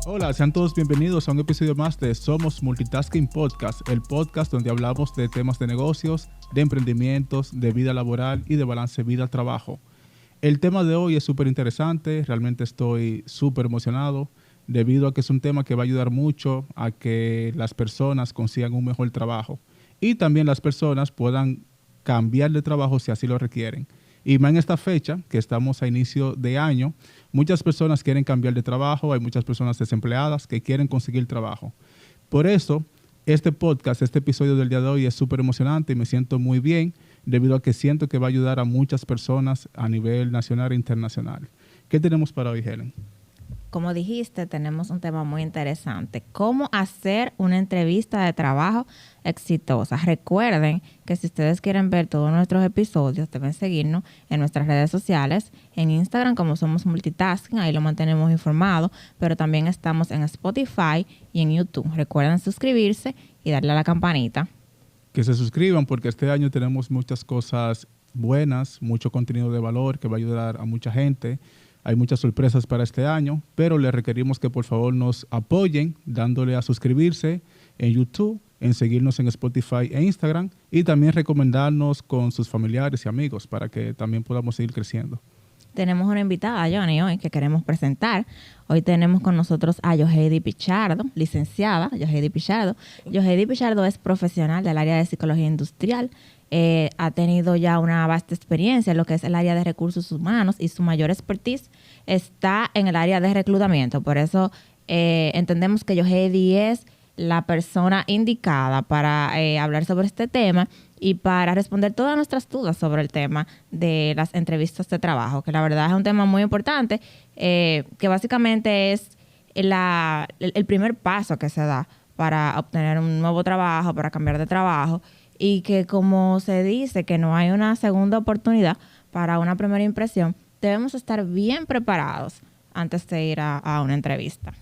Hola, sean todos bienvenidos a un episodio más de Somos Multitasking Podcast, el podcast donde hablamos de temas de negocios, de emprendimientos, de vida laboral y de balance vida-trabajo. El tema de hoy es súper interesante, realmente estoy súper emocionado debido a que es un tema que va a ayudar mucho a que las personas consigan un mejor trabajo y también las personas puedan cambiar de trabajo si así lo requieren. Y más en esta fecha, que estamos a inicio de año, muchas personas quieren cambiar de trabajo, hay muchas personas desempleadas que quieren conseguir trabajo. Por eso, este podcast, este episodio del día de hoy es súper emocionante y me siento muy bien debido a que siento que va a ayudar a muchas personas a nivel nacional e internacional. ¿Qué tenemos para hoy, Helen? Como dijiste, tenemos un tema muy interesante. ¿Cómo hacer una entrevista de trabajo exitosa? Recuerden que si ustedes quieren ver todos nuestros episodios, deben seguirnos en nuestras redes sociales. En Instagram, como Somos Multitasking, ahí lo mantenemos informado. Pero también estamos en Spotify y en YouTube. Recuerden suscribirse y darle a la campanita. Que se suscriban porque este año tenemos muchas cosas buenas, mucho contenido de valor que va a ayudar a mucha gente. Hay muchas sorpresas para este año, pero les requerimos que por favor nos apoyen dándole a suscribirse en YouTube, en seguirnos en Spotify e Instagram y también recomendarnos con sus familiares y amigos para que también podamos seguir creciendo. Tenemos una invitada, Johnny, hoy que queremos presentar. Hoy tenemos con nosotros a Yoheidi Pichardo, licenciada Yoheidi Pichardo. Yoheidi Pichardo es profesional del área de psicología industrial. Ha tenido ya una vasta experiencia en lo que es el área de recursos humanos y su mayor expertise está en el área de reclutamiento. Por eso entendemos que Yoheidi es la persona indicada para hablar sobre este tema y para responder todas nuestras dudas sobre el tema de las entrevistas de trabajo, que la verdad es un tema muy importante, que básicamente es el primer paso que se da para obtener un nuevo trabajo, para cambiar de trabajo, y que como se dice que no hay una segunda oportunidad para una primera impresión, debemos estar bien preparados antes de ir a una entrevista.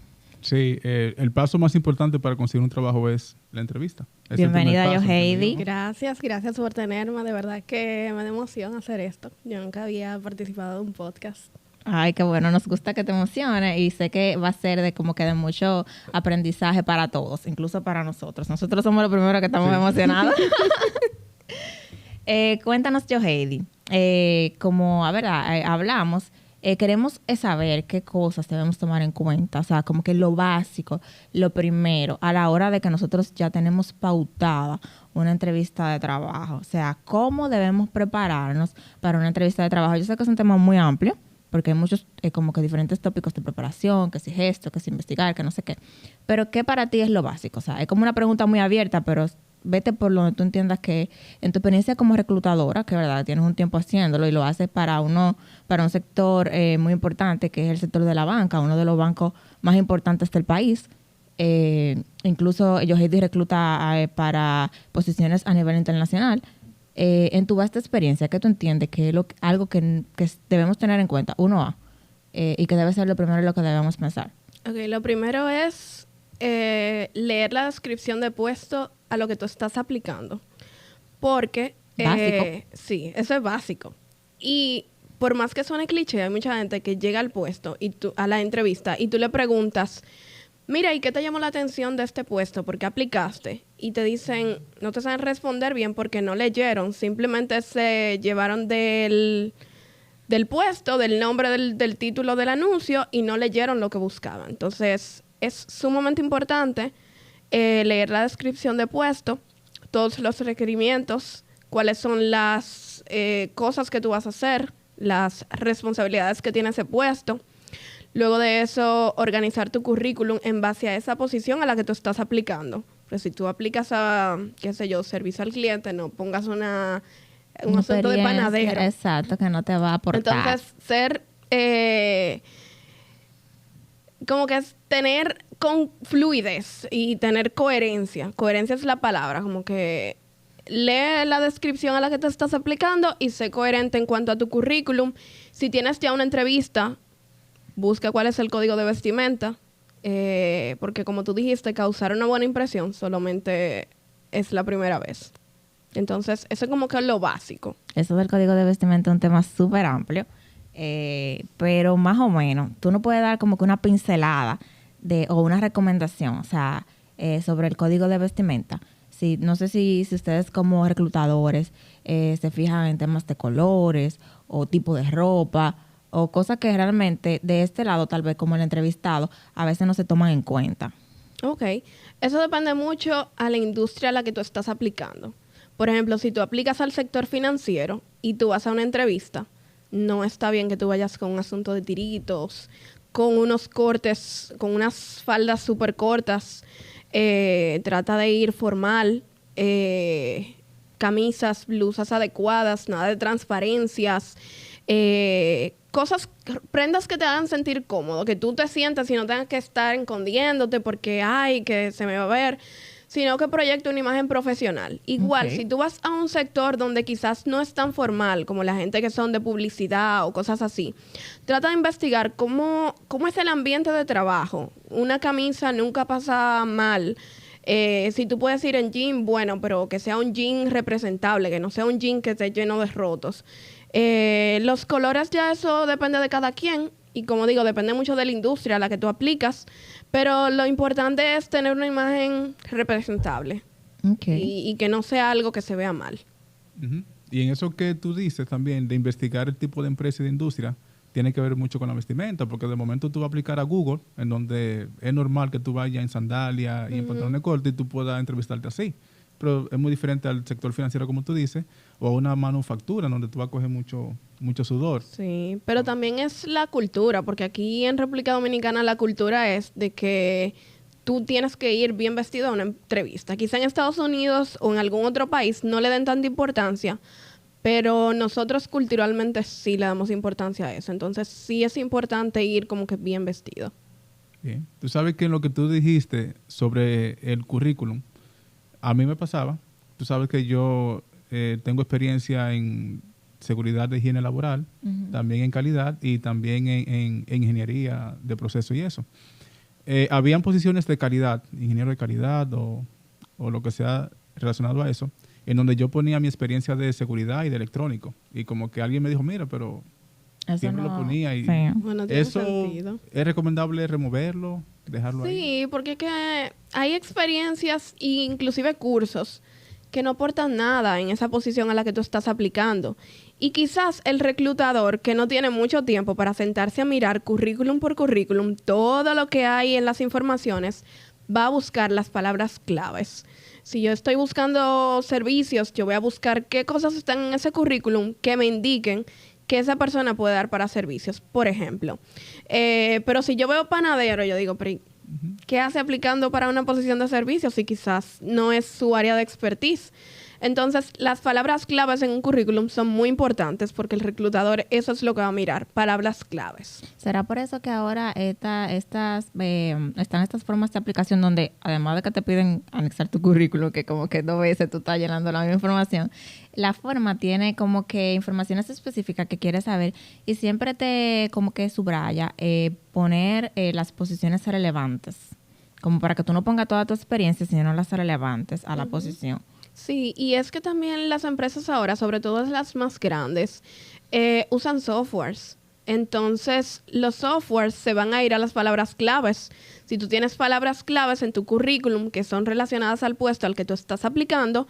Sí, el paso más importante para conseguir un trabajo es la entrevista. Bienvenida, Yoheidi. Gracias por tenerme. De verdad que me da emoción hacer esto. Yo nunca había participado de un podcast. Ay, qué bueno. Nos gusta que te emocione y sé que va a ser de mucho aprendizaje para todos, incluso para nosotros. Nosotros somos los primeros que estamos emocionados. Cuéntanos, Yoheidi. Hablamos, queremos saber qué cosas debemos tomar en cuenta, o sea, como que lo básico, lo primero, a la hora de que nosotros ya tenemos pautada una entrevista de trabajo. O sea, ¿cómo debemos prepararnos para una entrevista de trabajo? Yo sé que es un tema muy amplio, porque hay muchos como que diferentes tópicos de preparación, que si esto, que si investigar, que no sé qué. Pero ¿qué para ti es lo básico? O sea, es como una pregunta muy abierta, pero vete por donde tú entiendas que en tu experiencia como reclutadora, que verdad tienes un tiempo haciéndolo y lo haces para un sector muy importante, que es el sector de la banca, uno de los bancos más importantes del país. Incluso Yoheidi recluta para posiciones a nivel internacional. En tu vasta experiencia, ¿qué tú entiendes que es algo que debemos tener en cuenta? Y que debe ser lo primero en lo que debemos pensar. Ok, lo primero es leer la descripción de puesto a lo que tú estás aplicando. Porque... Básico. Sí, eso es básico. Y por más que suene cliché, hay mucha gente que llega al puesto, a la entrevista, y tú le preguntas... Mira, ¿y qué te llamó la atención de este puesto? ¿Por qué aplicaste? Y te dicen, no te saben responder bien porque no leyeron. Simplemente se llevaron del puesto, del nombre del título del anuncio y no leyeron lo que buscaban. Entonces, es sumamente importante leer la descripción de puesto, todos los requerimientos, cuáles son las cosas que tú vas a hacer, las responsabilidades que tiene ese puesto. Luego de eso, organizar tu currículum en base a esa posición a la que tú estás aplicando. Pero si tú aplicas a, servicio al cliente, no pongas un asunto de panadero. Exacto, que no te va a aportar. Entonces, como que es tener con fluidez y tener coherencia. Coherencia es la palabra, como que lee la descripción a la que te estás aplicando y sé coherente en cuanto a tu currículum. Si tienes ya una entrevista, busca cuál es el código de vestimenta, porque como tú dijiste, causar una buena impresión solamente es la primera vez. Entonces, eso es como que lo básico. Eso del código de vestimenta es un tema súper amplio, pero más o menos, tú no puedes dar como que una pincelada o una recomendación, o sea, sobre el código de vestimenta. Sí, no sé si ustedes como reclutadores se fijan en temas de colores o tipo de ropa o cosas que realmente de este lado, tal vez como el entrevistado, a veces no se toman en cuenta. Ok, eso depende mucho a la industria a la que tú estás aplicando. Por ejemplo, si tú aplicas al sector financiero y tú vas a una entrevista, no está bien que tú vayas con un asunto de tiritos, con unos cortes, con unas faldas súper cortas. Trata de ir formal, camisas, blusas adecuadas, nada de transparencias, prendas que te hagan sentir cómodo, que tú te sientas y no tengas que estar escondiéndote porque, ay, que se me va a ver, sino que proyecte una imagen profesional. Igual, si tú vas a un sector donde quizás no es tan formal, como la gente que son de publicidad o cosas así, trata de investigar cómo es el ambiente de trabajo. Una camisa nunca pasa mal. Si tú puedes ir en jean, bueno, pero que sea un jean representable, que no sea un jean que esté lleno de rotos. Los colores ya eso depende de cada quien. Y como digo, depende mucho de la industria a la que tú aplicas. Pero lo importante es tener una imagen representable. Okay. Y que no sea algo que se vea mal. Uh-huh. Y en eso que tú dices también, de investigar el tipo de empresa y de industria, tiene que ver mucho con la vestimenta, porque de momento tú vas a aplicar a Google, en donde es normal que tú vayas en sandalias y en pantalones cortos y tú puedas entrevistarte así. Pero es muy diferente al sector financiero, como tú dices, o a una manufactura, donde tú vas a coger mucho sudor. Sí, pero también es la cultura, porque aquí en República Dominicana la cultura es de que tú tienes que ir bien vestido a una entrevista. Quizá en Estados Unidos o en algún otro país no le den tanta importancia, pero nosotros culturalmente sí le damos importancia a eso. Entonces sí es importante ir como que bien vestido. Bien. Tú sabes que en lo que tú dijiste sobre el currículum, a mí me pasaba. Tú sabes que yo tengo experiencia en seguridad de higiene laboral, también en calidad y también en ingeniería de proceso y eso. Habían posiciones de calidad, ingeniero de calidad o lo que sea relacionado a eso, en donde yo ponía mi experiencia de seguridad y de electrónico. Y como que alguien me dijo, mira, pero eso siempre no, lo ponía. Y sí. Bueno, tiene eso sentido. es recomendable removerlo, dejarlo ahí. Sí, porque es que hay experiencias e inclusive cursos que no aportan nada en esa posición a la que tú estás aplicando. Y quizás el reclutador, que no tiene mucho tiempo para sentarse a mirar currículum por currículum, todo lo que hay en las informaciones, va a buscar las palabras claves. Si yo estoy buscando servicios, yo voy a buscar qué cosas están en ese currículum que me indiquen que esa persona puede dar para servicios, por ejemplo. Pero si yo veo panadero, yo digo, pero ¿qué hace aplicando para una posición de servicios si quizás no es su área de expertise? Entonces, las palabras claves en un currículum son muy importantes porque el reclutador eso es lo que va a mirar, palabras claves. ¿Será por eso que ahora están estas formas de aplicación donde, además de que te piden anexar tu currículum, que como que 2 veces tú estás llenando la misma información, la forma tiene como que informaciones específicas que quieres saber y siempre te como que subraya poner las posiciones relevantes, como para que tú no pongas toda tu experiencia, sino las relevantes a la posición. Sí, y es que también las empresas ahora, sobre todo las más grandes, usan softwares. Entonces, los softwares se van a ir a las palabras claves. Si tú tienes palabras claves en tu currículum que son relacionadas al puesto al que tú estás aplicando,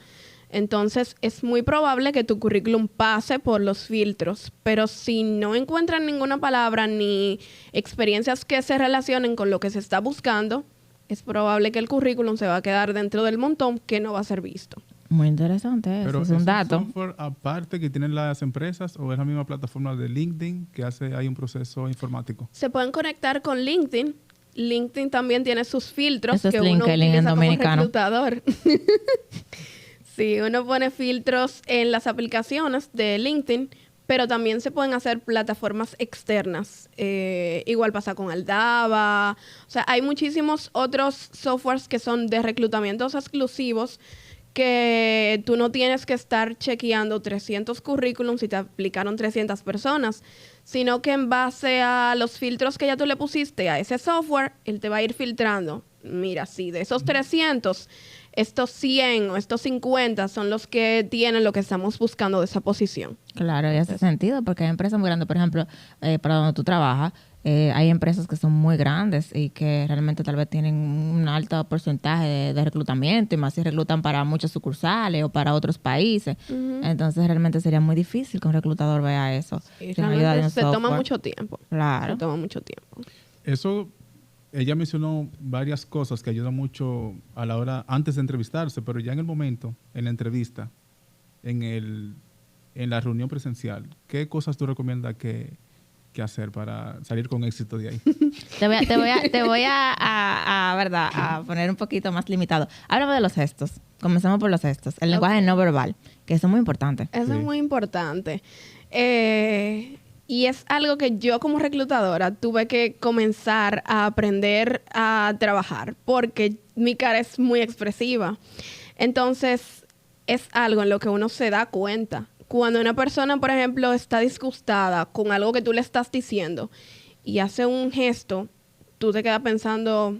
entonces es muy probable que tu currículum pase por los filtros. Pero si no encuentran ninguna palabra ni experiencias que se relacionen con lo que se está buscando, es probable que el currículum se va a quedar dentro del montón que no va a ser visto. Muy interesante, eso Pero es un dato. ¿es software aparte que tienen las empresas o es la misma plataforma de LinkedIn que hay un proceso informático? Se pueden conectar con LinkedIn. LinkedIn también tiene sus filtros Eso es que uno LinkedIn en utiliza como dominicano. reclutador. Sí, uno pone filtros en las aplicaciones de LinkedIn, pero también se pueden hacer plataformas externas. Igual pasa con Aldaba. O sea, hay muchísimos otros softwares que son de reclutamientos exclusivos que tú no tienes que estar chequeando 300 currículums y te aplicaron 300 personas, sino que en base a los filtros que ya tú le pusiste a ese software, él te va a ir filtrando. Mira, sí, de esos 300, estos 100 o estos 50 son los que tienen lo que estamos buscando de esa posición. Claro, y hace sentido porque hay empresas muy grandes, por ejemplo, para donde tú trabajas, hay empresas que son muy grandes y que realmente tal vez tienen un alto porcentaje de reclutamiento y más si reclutan para muchas sucursales o para otros países. Entonces realmente sería muy difícil que un reclutador vea eso. Y sin ayuda de realmente un se toma software. mucho tiempo. Claro. Se toma mucho tiempo. Eso, ella mencionó varias cosas que ayudan mucho a la hora, antes de entrevistarse, pero ya en el momento, en la entrevista, en la reunión presencial, ¿qué cosas tú recomiendas que hacer para salir con éxito de ahí? Te voy a, ¿verdad? A poner un poquito más limitado. Háblame de los gestos. Comencemos por los gestos. El lenguaje no verbal, que eso es muy importante. Eso Sí. es muy importante. Y es algo que yo como reclutadora tuve que comenzar a aprender a trabajar porque mi cara es muy expresiva. Entonces, es algo en lo que uno se da cuenta. Cuando una persona, por ejemplo, está disgustada con algo que tú le estás diciendo y hace un gesto, tú te quedas pensando,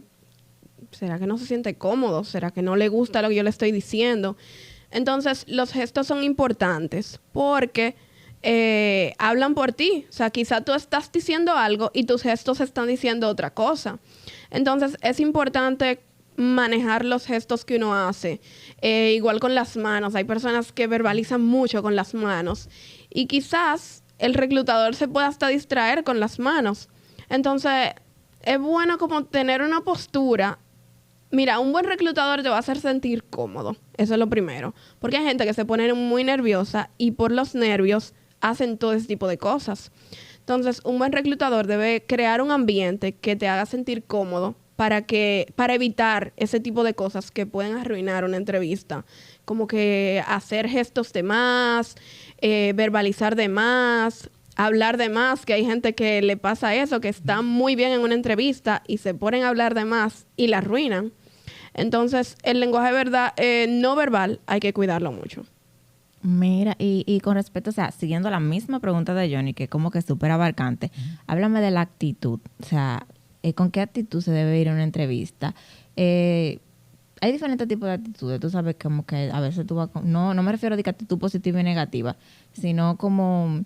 ¿será que no se siente cómodo? ¿Será que no le gusta lo que yo le estoy diciendo? Entonces, los gestos son importantes porque hablan por ti. O sea, quizá tú estás diciendo algo y tus gestos están diciendo otra cosa. Entonces, es importante manejar los gestos que uno hace. Igual con las manos. Hay personas que verbalizan mucho con las manos. Y quizás el reclutador se pueda hasta distraer con las manos. Entonces, es bueno como tener una postura. Mira, un buen reclutador te va a hacer sentir cómodo. Eso es lo primero. Porque hay gente que se pone muy nerviosa y por los nervios hacen todo ese tipo de cosas. Entonces, un buen reclutador debe crear un ambiente que te haga sentir cómodo para evitar ese tipo de cosas que pueden arruinar una entrevista. Como que hacer gestos de más, verbalizar de más, hablar de más, que hay gente que le pasa eso, que está muy bien en una entrevista y se ponen a hablar de más y la arruinan. Entonces, el lenguaje no verbal hay que cuidarlo mucho. Mira, y con respecto, o sea, siguiendo la misma pregunta de Johnny, que como que es súper abarcante, háblame de la actitud. O sea, ¿con qué actitud se debe ir a una entrevista? Hay diferentes tipos de actitudes. Tú sabes como que a veces tú vas con... No me refiero a que actitud positiva y negativa, sino como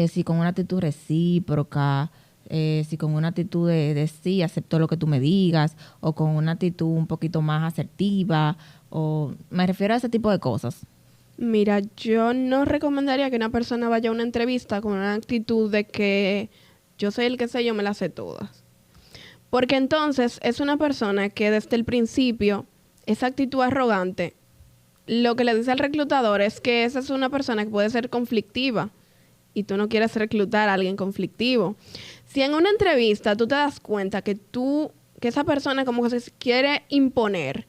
si con una actitud recíproca, si con una actitud de sí, acepto lo que tú me digas, o con una actitud un poquito más asertiva, o me refiero a ese tipo de cosas. Mira, yo no recomendaría que una persona vaya a una entrevista con una actitud de que yo soy el que sé, yo me las sé todas. Porque entonces es una persona que desde el principio, esa actitud arrogante, lo que le dice al reclutador es que esa es una persona que puede ser conflictiva y tú no quieres reclutar a alguien conflictivo. Si en una entrevista tú te das cuenta que esa persona como que se quiere imponer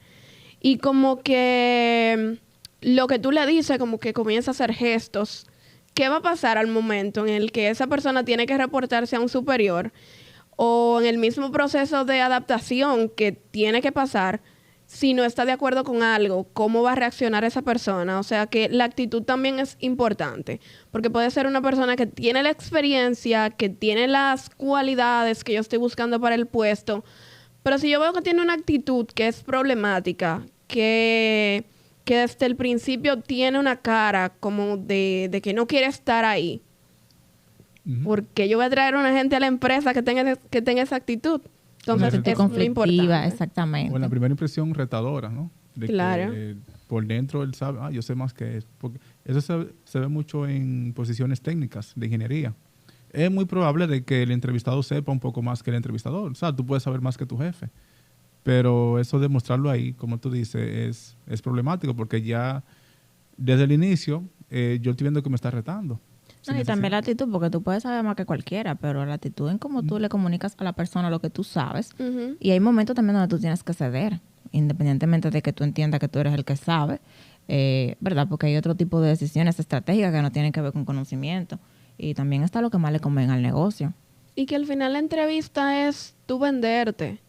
y como que lo que tú le dices como que comienza a hacer gestos, ¿qué va a pasar al momento en el que esa persona tiene que reportarse a un superior o en el mismo proceso de adaptación que tiene que pasar? Si no está de acuerdo con algo, ¿cómo va a reaccionar esa persona? O sea que la actitud también es importante, porque puede ser una persona que tiene la experiencia, que tiene las cualidades que yo estoy buscando para el puesto, pero si yo veo que tiene una actitud que es problemática, que desde el principio tiene una cara como de que no quiere estar ahí, porque yo voy a traer a una gente a la empresa que tenga esa actitud. Entonces, es muy importante. Exactamente. Bueno, la primera impresión retadora, ¿no? De claro. Que, por dentro él sabe, yo sé más que eso. Porque eso se ve mucho en posiciones técnicas de ingeniería. Es muy probable de que el entrevistado sepa un poco más que el entrevistador. O sea, tú puedes saber más que tu jefe. Pero eso de mostrarlo ahí, como tú dices, es problemático porque ya desde el inicio yo estoy viendo que me está retando. No, y también la actitud, porque tú puedes saber más que cualquiera, pero la actitud en cómo tú le comunicas a la persona lo que tú sabes. Y hay momentos también donde tú tienes que ceder, independientemente de que tú entiendas que tú eres el que sabe, ¿verdad? Porque hay otro tipo de decisiones estratégicas que no tienen que ver con conocimiento. Y también está lo que más le convenga al negocio. Y que al final la entrevista es tú venderte.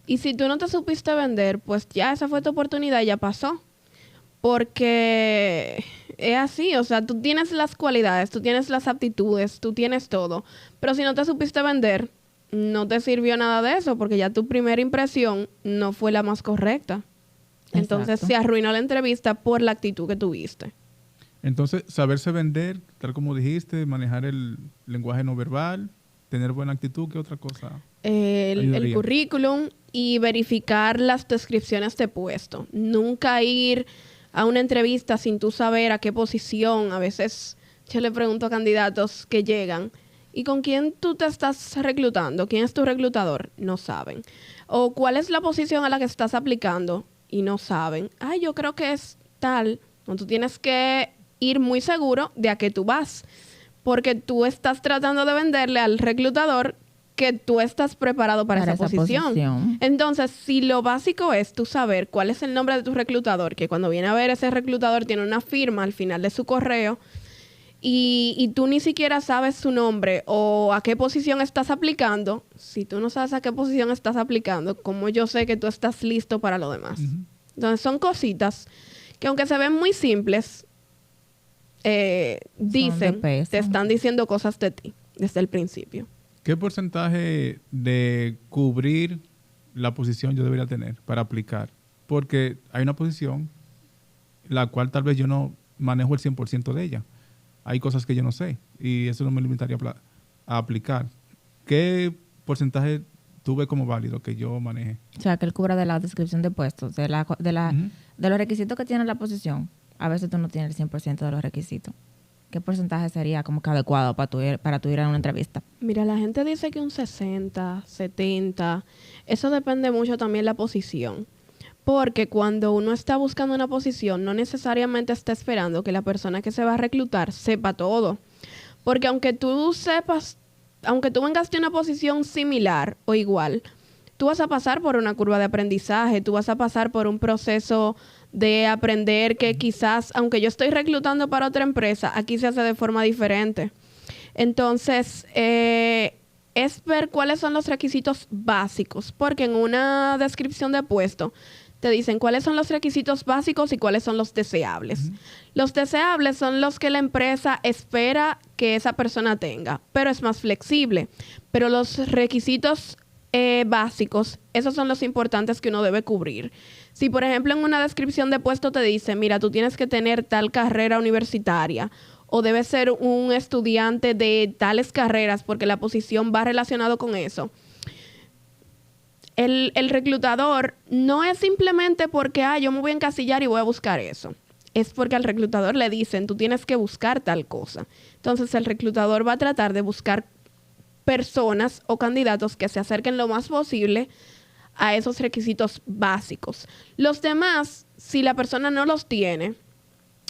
Y si tú no te supiste vender, pues ya esa fue tu oportunidad, ya pasó. Porque es así, o sea, tú tienes las cualidades, tú tienes las aptitudes, tú tienes todo. Pero si no te supiste vender, no te sirvió nada de eso, porque ya tu primera impresión no fue la más correcta. Entonces se arruinó la entrevista por la actitud que tuviste. Entonces, saberse vender, tal como dijiste, manejar el lenguaje no verbal, tener buena actitud, ¿qué otra cosa? El Ayudaría. currículum y verificar las descripciones de puesto. Nunca ir a una entrevista sin tú saber a qué posición. A veces yo le pregunto a candidatos que llegan, ¿y con quién tú te estás reclutando? ¿Quién es tu reclutador? No saben. O ¿cuál es la posición a la que estás aplicando? Y no saben. Ay, yo creo que es tal. No, tú tienes que ir muy seguro de a qué tú vas, porque tú estás tratando de venderle al reclutador que tú estás preparado para esa posición. Entonces, si lo básico es tú saber cuál es el nombre de tu reclutador, que cuando viene a ver ese reclutador tiene una firma al final de su correo, y tú ni siquiera sabes su nombre o a qué posición estás aplicando, si tú no sabes a qué posición estás aplicando, ¿cómo yo sé que tú estás listo para lo demás? Ujú. Entonces, son cositas que aunque se ven muy simples, dicen, peso. te están diciendo cosas de ti desde el principio. ¿Qué porcentaje de cubrir la posición yo debería tener para aplicar? Porque hay una posición la cual tal vez yo no manejo el 100% de ella. Hay cosas que yo no sé y eso no me limitaría a aplicar. ¿Qué porcentaje tuve como válido que yo maneje? O sea, que él cubra de la descripción de puestos, de Ujú. de los requisitos que tiene la posición. A veces tú no tienes el 100% de los requisitos. ¿Qué porcentaje sería como que adecuado para tu ir a una entrevista? Mira, la gente dice que un 60, 70, eso depende mucho también de la posición. Porque cuando uno está buscando una posición, no necesariamente está esperando que la persona que se va a reclutar sepa todo. Porque aunque tú sepas, aunque tú vengas de una posición similar o igual, tú vas a pasar por una curva de aprendizaje, tú vas a pasar por un proceso de aprender que quizás, aunque yo estoy reclutando para otra empresa, aquí se hace de forma diferente. Entonces, es ver cuáles son los requisitos básicos, porque en una descripción de puesto te dicen cuáles son los requisitos básicos y cuáles son los deseables. Ujú. Los deseables son los que la empresa espera que esa persona tenga, pero es más flexible. Pero los requisitos básicos, esos son los importantes que uno debe cubrir. Si, por ejemplo, en una descripción de puesto te dice, mira, tú tienes que tener tal carrera universitaria o debes ser un estudiante de tales carreras porque la posición va relacionado con eso. El reclutador no es simplemente porque, yo me voy a encasillar y voy a buscar eso. Es porque al reclutador le dicen, tú tienes que buscar tal cosa. Entonces, el reclutador va a tratar de buscar personas o candidatos que se acerquen lo más posible a esos requisitos básicos. Los demás, si la persona no los tiene,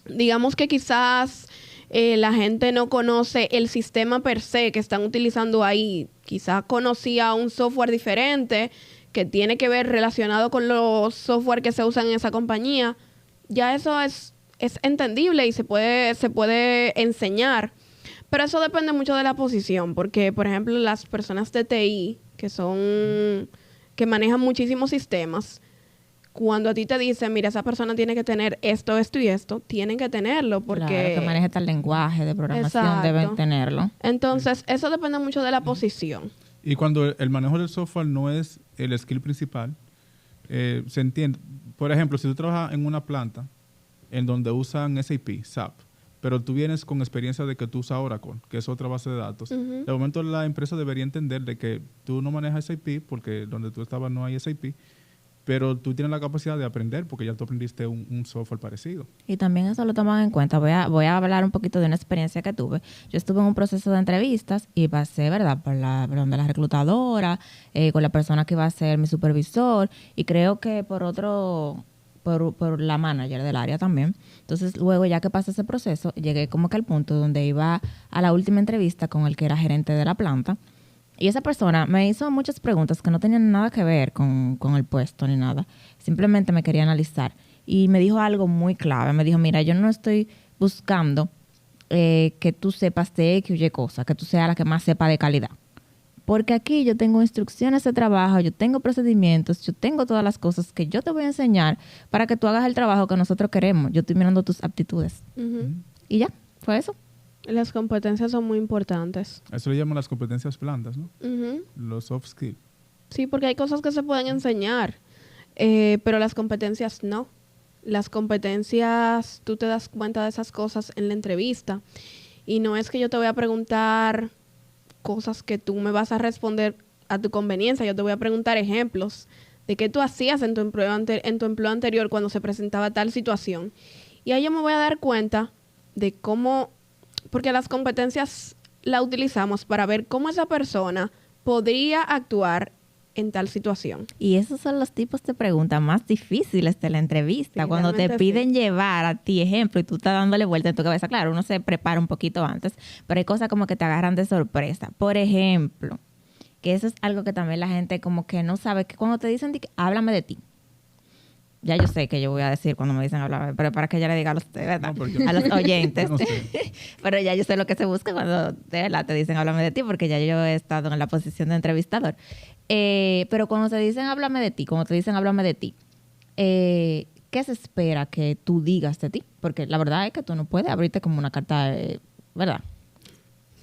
digamos que quizás la gente no conoce el sistema per se que están utilizando ahí, quizás conocía un software diferente que tiene que ver relacionado con los software que se usan en esa compañía, ya eso es entendible y se puede enseñar. Pero eso depende mucho de la posición, porque, por ejemplo, las personas de TI, que manejan muchísimos sistemas, cuando a ti te dicen, mira, esa persona tiene que tener esto, esto y esto, tienen que tenerlo, porque... Claro, que maneje tal lenguaje de programación, Exacto. deben tenerlo. Entonces, eso depende mucho de la posición. Y cuando el manejo del software no es el skill principal, se entiende. Por ejemplo, si tú trabajas en una planta en donde usan SAP, pero tú vienes con experiencia de que tú usas Oracle, que es otra base de datos, Ujú. de momento la empresa debería entender de que tú no manejas SAP porque donde tú estabas no hay SAP, pero tú tienes la capacidad de aprender porque ya tú aprendiste un software parecido. Y también eso lo toman en cuenta. Voy a hablar un poquito de una experiencia que tuve. Yo estuve en un proceso de entrevistas y pasé, ¿verdad?, por donde la reclutadora, con la persona que iba a ser mi supervisor y creo que por la manager del área también. Entonces, luego ya que pasé ese proceso, llegué como que al punto donde iba a la última entrevista con el que era gerente de la planta. Y esa persona me hizo muchas preguntas que no tenían nada que ver con el puesto ni nada. Simplemente me quería analizar. Y me dijo algo muy clave. Me dijo, mira, yo no estoy buscando que tú sepas de X o Y cosa, que tú seas la que más sepa de calidad. Porque aquí yo tengo instrucciones de trabajo, yo tengo procedimientos, yo tengo todas las cosas que yo te voy a enseñar para que tú hagas el trabajo que nosotros queremos. Yo estoy mirando tus aptitudes. Ujú. Y ya, fue eso. Las competencias son muy importantes. Eso le llaman las competencias blandas, ¿no? Ujú. Los soft skills. Sí, porque hay cosas que se pueden enseñar, pero las competencias no. las competencias, tú te das cuenta de esas cosas en la entrevista. Y no es que yo te voy a preguntar cosas que tú me vas a responder a tu conveniencia. Yo te voy a preguntar ejemplos de qué tú hacías en tu empleo, en tu empleo anterior cuando se presentaba tal situación. Y ahí yo me voy a dar cuenta de cómo, porque las competencias las utilizamos para ver cómo esa persona podría actuar en tal situación. Y esos son los tipos de preguntas más difíciles de la entrevista. Sí, Cuando te realmente piden llevar a ti ejemplo y tú estás dándole vuelta en tu cabeza. Claro, uno se prepara un poquito antes, pero hay cosas como que te agarran de sorpresa. Por ejemplo, que eso es algo que también la gente como que no sabe, que cuando te dicen, háblame de ti. Ya yo sé que yo voy a decir cuando me dicen háblame, pero para que ella le diga a los, ¿verdad? No, A los oyentes. Yo no sé. Pero ya yo sé lo que se busca cuando de verdad te dicen háblame de ti, porque ya yo he estado en la posición de entrevistador. Pero cuando te dicen háblame de ti, ¿qué se espera que tú digas de ti? Porque la verdad es que tú no puedes abrirte como una carta, ¿verdad?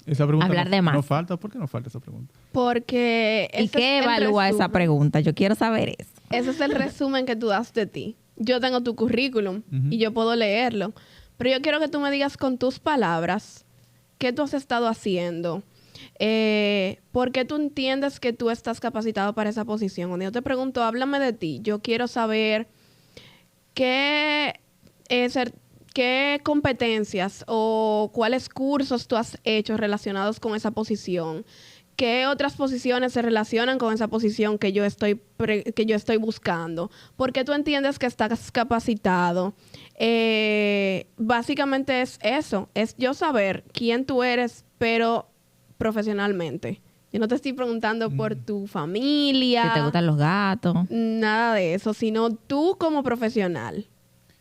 Esa pregunta Hablar de más. no falta. ¿Por qué no falta esa pregunta? Porque ¿Y qué evalúa esa pregunta? Yo quiero saber eso. Ese es el resumen que tú das de ti. Yo tengo tu currículum y yo puedo leerlo, pero yo quiero que tú me digas con tus palabras qué tú has estado haciendo, por qué tú entiendes que tú estás capacitado para esa posición. Cuando yo te pregunto, háblame de ti, yo quiero saber qué competencias o cuáles cursos tú has hecho relacionados con esa posición. ¿Qué otras posiciones se relacionan con esa posición que yo estoy buscando? ¿Por qué tú entiendes que estás capacitado? Básicamente es eso, es yo saber quién tú eres, pero profesionalmente. Yo no te estoy preguntando por tu familia. Si te gustan los gatos. Nada de eso, sino tú como profesional.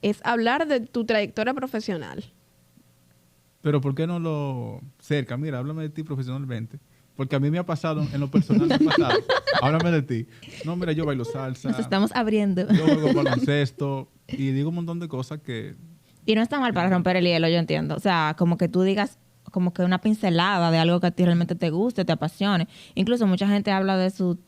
Es hablar de tu trayectoria profesional. Pero ¿por qué no lo cerca? Mira, háblame de ti profesionalmente. Porque a mí me ha pasado, en lo personal me ha pasado. Háblame de ti. No, mira, yo bailo salsa. Nos estamos abriendo. Yo juego baloncesto. Y digo un montón de cosas que... Y no está mal para romper el hielo, yo entiendo. O sea, como que tú digas como que una pincelada de algo que a ti realmente te guste, te apasione. Incluso mucha gente habla de sus...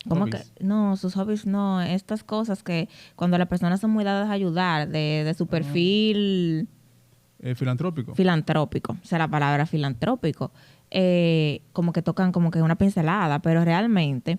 ¿Cómo que? No, sus hobbies no. Estas cosas que cuando las personas son muy dadas a ayudar, de su perfil... filantrópico. Filantrópico, o sea, la palabra filantrópico. Como que tocan como que una pincelada, pero realmente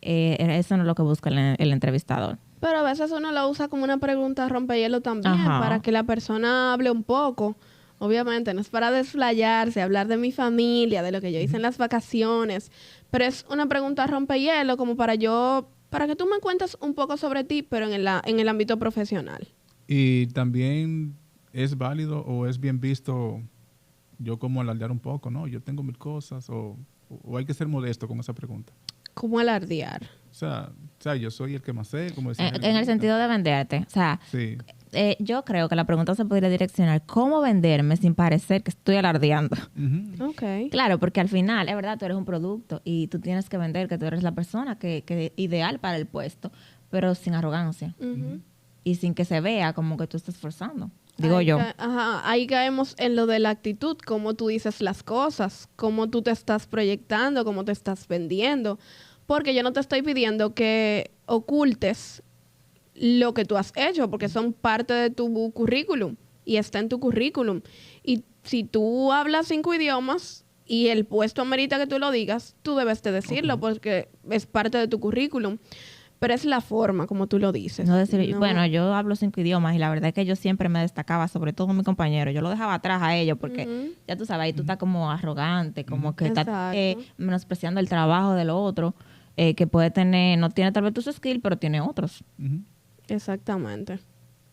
eso no es lo que busca el entrevistador. Pero a veces uno lo usa como una pregunta rompehielo también, Ajá. para que la persona hable un poco. Obviamente, no es para desflayarse, hablar de mi familia, de lo que yo hice en las vacaciones, pero es una pregunta rompehielo como para que tú me cuentes un poco sobre ti, pero en el ámbito profesional. Y también es válido o es bien visto yo como alardear un poco, ¿no? Yo tengo 1000 cosas o hay que ser modesto con esa pregunta. ¿Cómo alardear? O sea, yo soy el que más sé, como decía. En el sentido de venderte. O sea, Sí. yo creo que la pregunta se podría direccionar ¿cómo venderme sin parecer que estoy alardeando? Ujú. Ok. Claro, porque al final, es verdad, tú eres un producto y tú tienes que vender que tú eres la persona que ideal para el puesto, pero sin arrogancia Ujú. y sin que se vea como que tú estás forzando. Digo Ahí yo. Ahí caemos en lo de la actitud, cómo tú dices las cosas, cómo tú te estás proyectando, cómo te estás vendiendo. Porque yo no te estoy pidiendo que ocultes lo que tú has hecho, porque son parte de tu currículum y está en tu currículum. Y si tú hablas 5 idiomas y el puesto amerita que tú lo digas, tú debes de decirlo porque es parte de tu currículum. Pero es la forma como tú lo dices. No decir, No. bueno, yo hablo 5 idiomas y la verdad es que yo siempre me destacaba, sobre todo mi compañero. Yo lo dejaba atrás a ellos porque Ujú. ya tú sabes, ahí tú estás como arrogante, como que estás Exacto. menospreciando el trabajo del otro, que puede tener, no tiene tal vez tus skills, pero tiene otros. Ujú. Exactamente.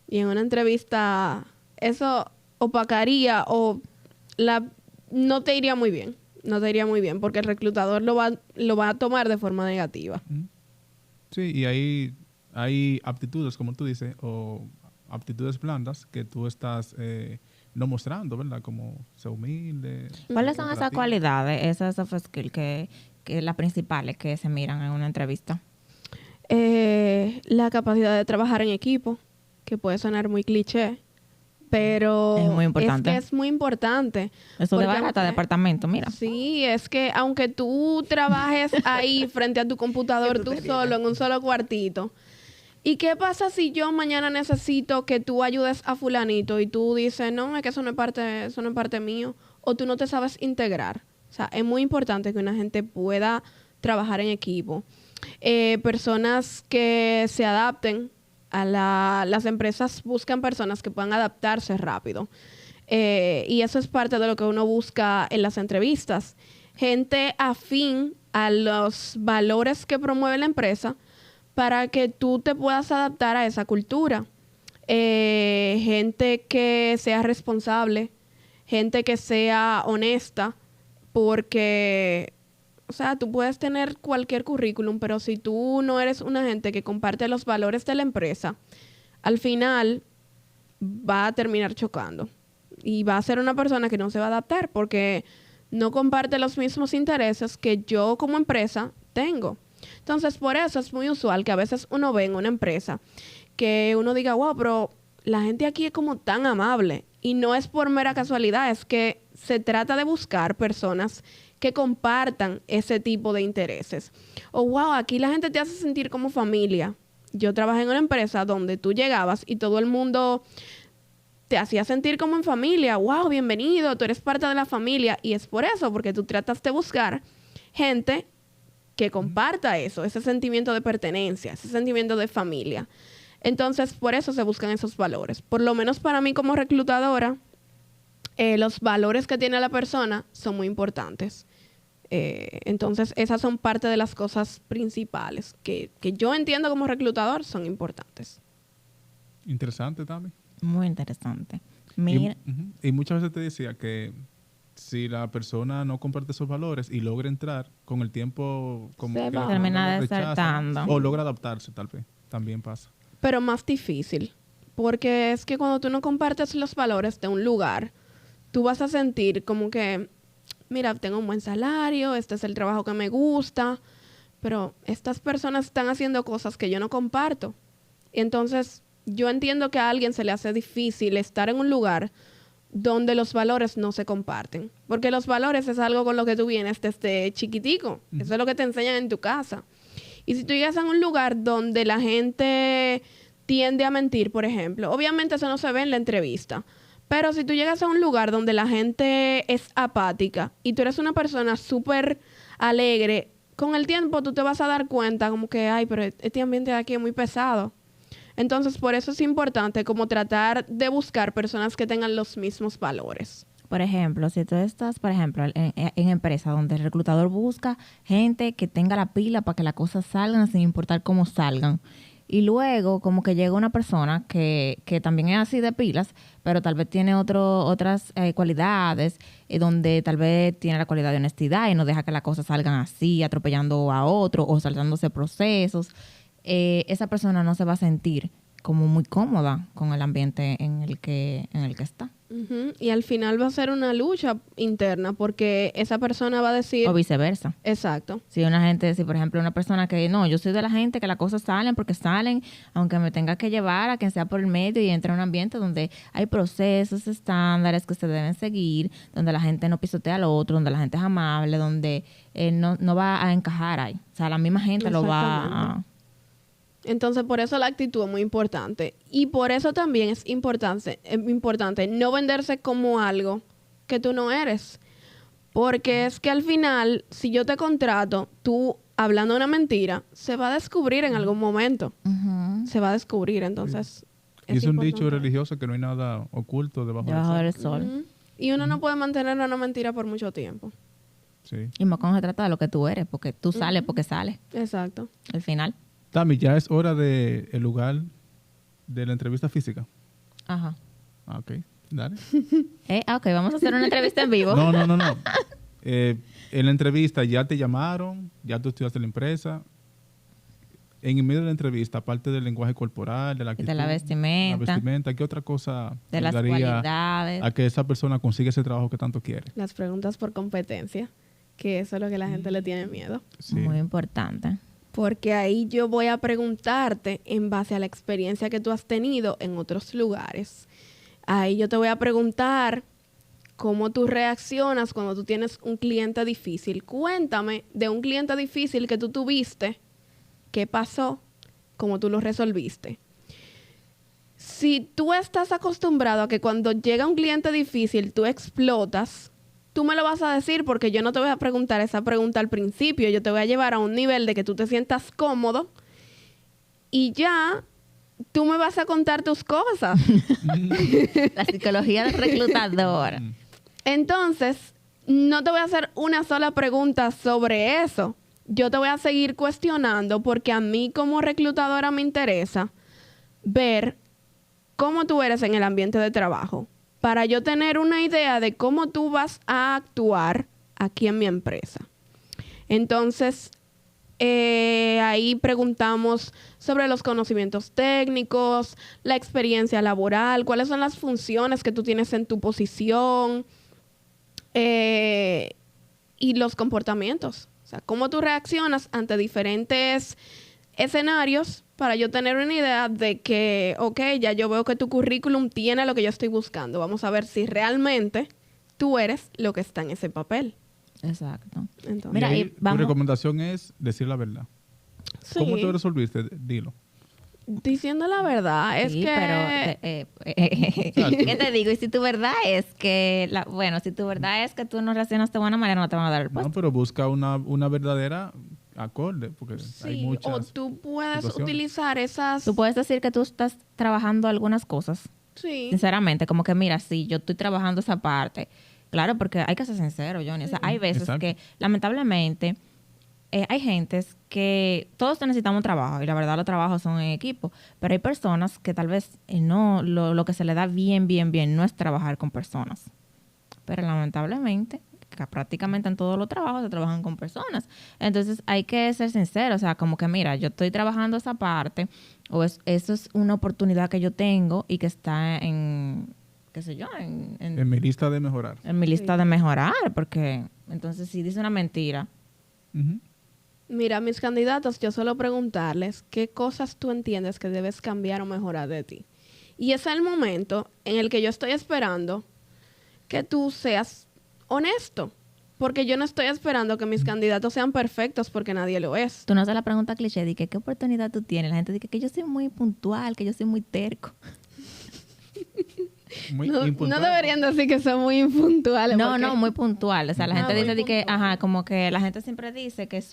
Y en una entrevista eso opacaría o no te iría muy bien. No te iría muy bien porque el reclutador lo va a tomar de forma negativa. Ujú. Sí, y hay aptitudes, como tú dices, o aptitudes blandas que tú estás no mostrando, ¿verdad? Como ser humilde. ¿Cuáles son esas cooperativo. cualidades, esas soft skills que las principales que se miran en una entrevista? La capacidad de trabajar en equipo, que puede sonar muy cliché, pero Es muy importante. que es muy importante. Eso de Porque barata, aunque- departamento, mira. Sí, es que aunque tú trabajes ahí frente a tu computador, tú solo, en un solo cuartito, ¿Y qué pasa si yo mañana necesito que tú ayudes a fulanito y tú dices, no, es que eso no es parte mío, o tú no te sabes integrar? O sea, es muy importante que una gente pueda trabajar en equipo. Personas que se adapten las empresas buscan personas que puedan adaptarse rápido. Y eso es parte de lo que uno busca en las entrevistas. Gente afín a los valores que promueve la empresa para que tú te puedas adaptar a esa cultura. Gente que sea responsable, gente que sea honesta, porque, o sea, tú puedes tener cualquier currículum, pero si tú no eres una gente que comparte los valores de la empresa, al final va a terminar chocando. Y va a ser una persona que no se va a adaptar porque no comparte los mismos intereses que yo como empresa tengo. Entonces, por eso es muy usual que a veces uno ve en una empresa que uno diga, wow, pero la gente aquí es como tan amable. Y no es por mera casualidad, es que se trata de buscar personas que compartan ese tipo de intereses. O, wow, aquí la gente te hace sentir como familia. Yo trabajé en una empresa donde tú llegabas y todo el mundo te hacía sentir como en familia. Wow, bienvenido, tú eres parte de la familia. Y es por eso, porque tú tratas de buscar gente que comparta eso, ese sentimiento de pertenencia, ese sentimiento de familia. Entonces, por eso se buscan esos valores. Por lo menos para mí como reclutadora, los valores que tiene la persona son muy importantes. Entonces, esas son parte de las cosas principales que yo entiendo como reclutador son importantes. Interesante también. Muy interesante. Mira, Y muchas veces te decía que si la persona no comparte esos valores y logra entrar, con el tiempo como Se que va. la Termina persona lo rechaza, desertando. o logra adaptarse, tal vez. También pasa. Pero más difícil, porque es que cuando tú no compartes los valores de un lugar, tú vas a sentir como que, mira, tengo un buen salario, este es el trabajo que me gusta, pero estas personas están haciendo cosas que yo no comparto. Y entonces yo entiendo que a alguien se le hace difícil estar en un lugar donde los valores no se comparten. Porque los valores es algo con lo que tú vienes desde chiquitico. Eso es lo que te enseñan en tu casa. Y si tú llegas a un lugar donde la gente tiende a mentir, por ejemplo, obviamente eso no se ve en la entrevista. Pero si tú llegas a un lugar donde la gente es apática y tú eres una persona súper alegre, con el tiempo tú te vas a dar cuenta como que, ay, pero este ambiente de aquí es muy pesado. Entonces, por eso es importante como tratar de buscar personas que tengan los mismos valores. por ejemplo, si tú estás, por ejemplo, en empresa donde el reclutador busca gente que tenga la pila para que las cosas salgan sin importar cómo salgan. Y luego como que llega una persona que también es así de pilas, pero tal vez tiene otras cualidades, donde tal vez tiene la cualidad de honestidad y no deja que las cosas salgan así, atropellando a otro o saltándose procesos. Esa persona no se va a sentir como muy cómoda con el ambiente en el que está. Uh-huh. Y al final va a ser una lucha interna porque esa persona va a decir... O viceversa. Exacto. Si por ejemplo, una persona que no, yo soy de la gente que las cosas salen porque salen, aunque me tenga que llevar a quien sea por el medio y entre a un ambiente donde hay procesos, estándares que se deben seguir, donde la gente no pisotea al otro, donde la gente es amable, donde no va a encajar ahí. O sea, la misma gente lo va a... Entonces, por eso la actitud es muy importante. Y por eso también es importante no venderse como algo que tú no eres. Porque es que al final, si yo te contrato, tú hablando una mentira, se va a descubrir en algún momento. Uh-huh. Se va a descubrir, entonces... Y es un dicho religioso que no hay nada oculto debajo del sol. Uh-huh. Y uno no puede mantener una mentira por mucho tiempo. Sí. Y más cuando se trata de lo que tú eres, porque tú sales porque sales. Exacto. Al final. Tami, ya es hora del lugar de la entrevista física. Ajá. Ok, dale. Ok, vamos a hacer una entrevista en vivo. No. En la entrevista ya te llamaron, ya tú estudiaste en la empresa. En el medio de la entrevista, aparte del lenguaje corporal, de la actitud, de la vestimenta, ¿qué otra cosa de las ayudaría cualidades, a que esa persona consiga ese trabajo que tanto quiere? Las preguntas por competencia, que eso es lo que la gente le tiene miedo. Sí. muy importante. Porque ahí yo voy a preguntarte en base a la experiencia que tú has tenido en otros lugares. Ahí yo te voy a preguntar cómo tú reaccionas cuando tú tienes un cliente difícil. Cuéntame de un cliente difícil que tú tuviste, qué pasó, cómo tú lo resolviste. Si tú estás acostumbrado a que cuando llega un cliente difícil tú explotas, tú me lo vas a decir porque yo no te voy a preguntar esa pregunta al principio. Yo te voy a llevar a un nivel de que tú te sientas cómodo y ya tú me vas a contar tus cosas. La psicología del reclutador. Entonces, no te voy a hacer una sola pregunta sobre eso. Yo te voy a seguir cuestionando porque a mí como reclutadora me interesa ver cómo tú eres en el ambiente de trabajo para yo tener una idea de cómo tú vas a actuar aquí en mi empresa. Entonces, ahí preguntamos sobre los conocimientos técnicos, la experiencia laboral, cuáles son las funciones que tú tienes en tu posición y los comportamientos. O sea, cómo tú reaccionas ante diferentes escenarios para yo tener una idea de que, ok, ya yo veo que tu currículum tiene lo que yo estoy buscando. Vamos a ver si realmente tú eres lo que está en ese papel. Exacto. Entonces, Mira, y y vamos- tu recomendación es decir la verdad. sí, ¿Cómo tú resolviste? Dilo. diciendo la verdad, es Sí, que... pero ¿qué te digo? Y si tu verdad es que, si tu verdad es que tú no reaccionaste de buena manera, no te van a dar el puesto. No, pero busca una verdadera acorde, porque hay Sí, muchas o tú puedes situaciones. utilizar esas... Tú puedes decir que tú estás trabajando algunas cosas, Sí, sinceramente, como que mira, sí, yo estoy trabajando esa parte. Claro, porque hay que ser sincero, Johnny. O sea, hay veces Exacto. que, lamentablemente, hay gentes que todos necesitamos trabajo y la verdad los trabajos son en equipo, pero hay personas que tal vez no, lo que se le da bien no es trabajar con personas. Pero lamentablemente, que prácticamente en todos los trabajos se trabajan con personas. Entonces hay que ser sincero, o sea, como que mira, yo estoy trabajando esa parte o eso es una oportunidad que yo tengo y que está en, qué sé yo, En mi lista de mejorar. en mi lista Sí. de mejorar, porque entonces si dice una mentira, Ujú. mira, a mis candidatos, yo suelo preguntarles qué cosas tú entiendes que debes cambiar o mejorar de ti. Y ese es el momento en el que yo estoy esperando que tú seas honesto. Porque yo no estoy esperando que mis candidatos sean perfectos porque nadie lo es. tú no haces la pregunta cliché de que qué oportunidad tú tienes. La gente dice que yo soy muy puntual, que yo soy muy terco. Muy No, impuntual. no deberían decir que son muy impuntuales. No, porque- no, muy puntual. O sea, la gente muy dice de que, puntual. ajá, como que la gente siempre dice que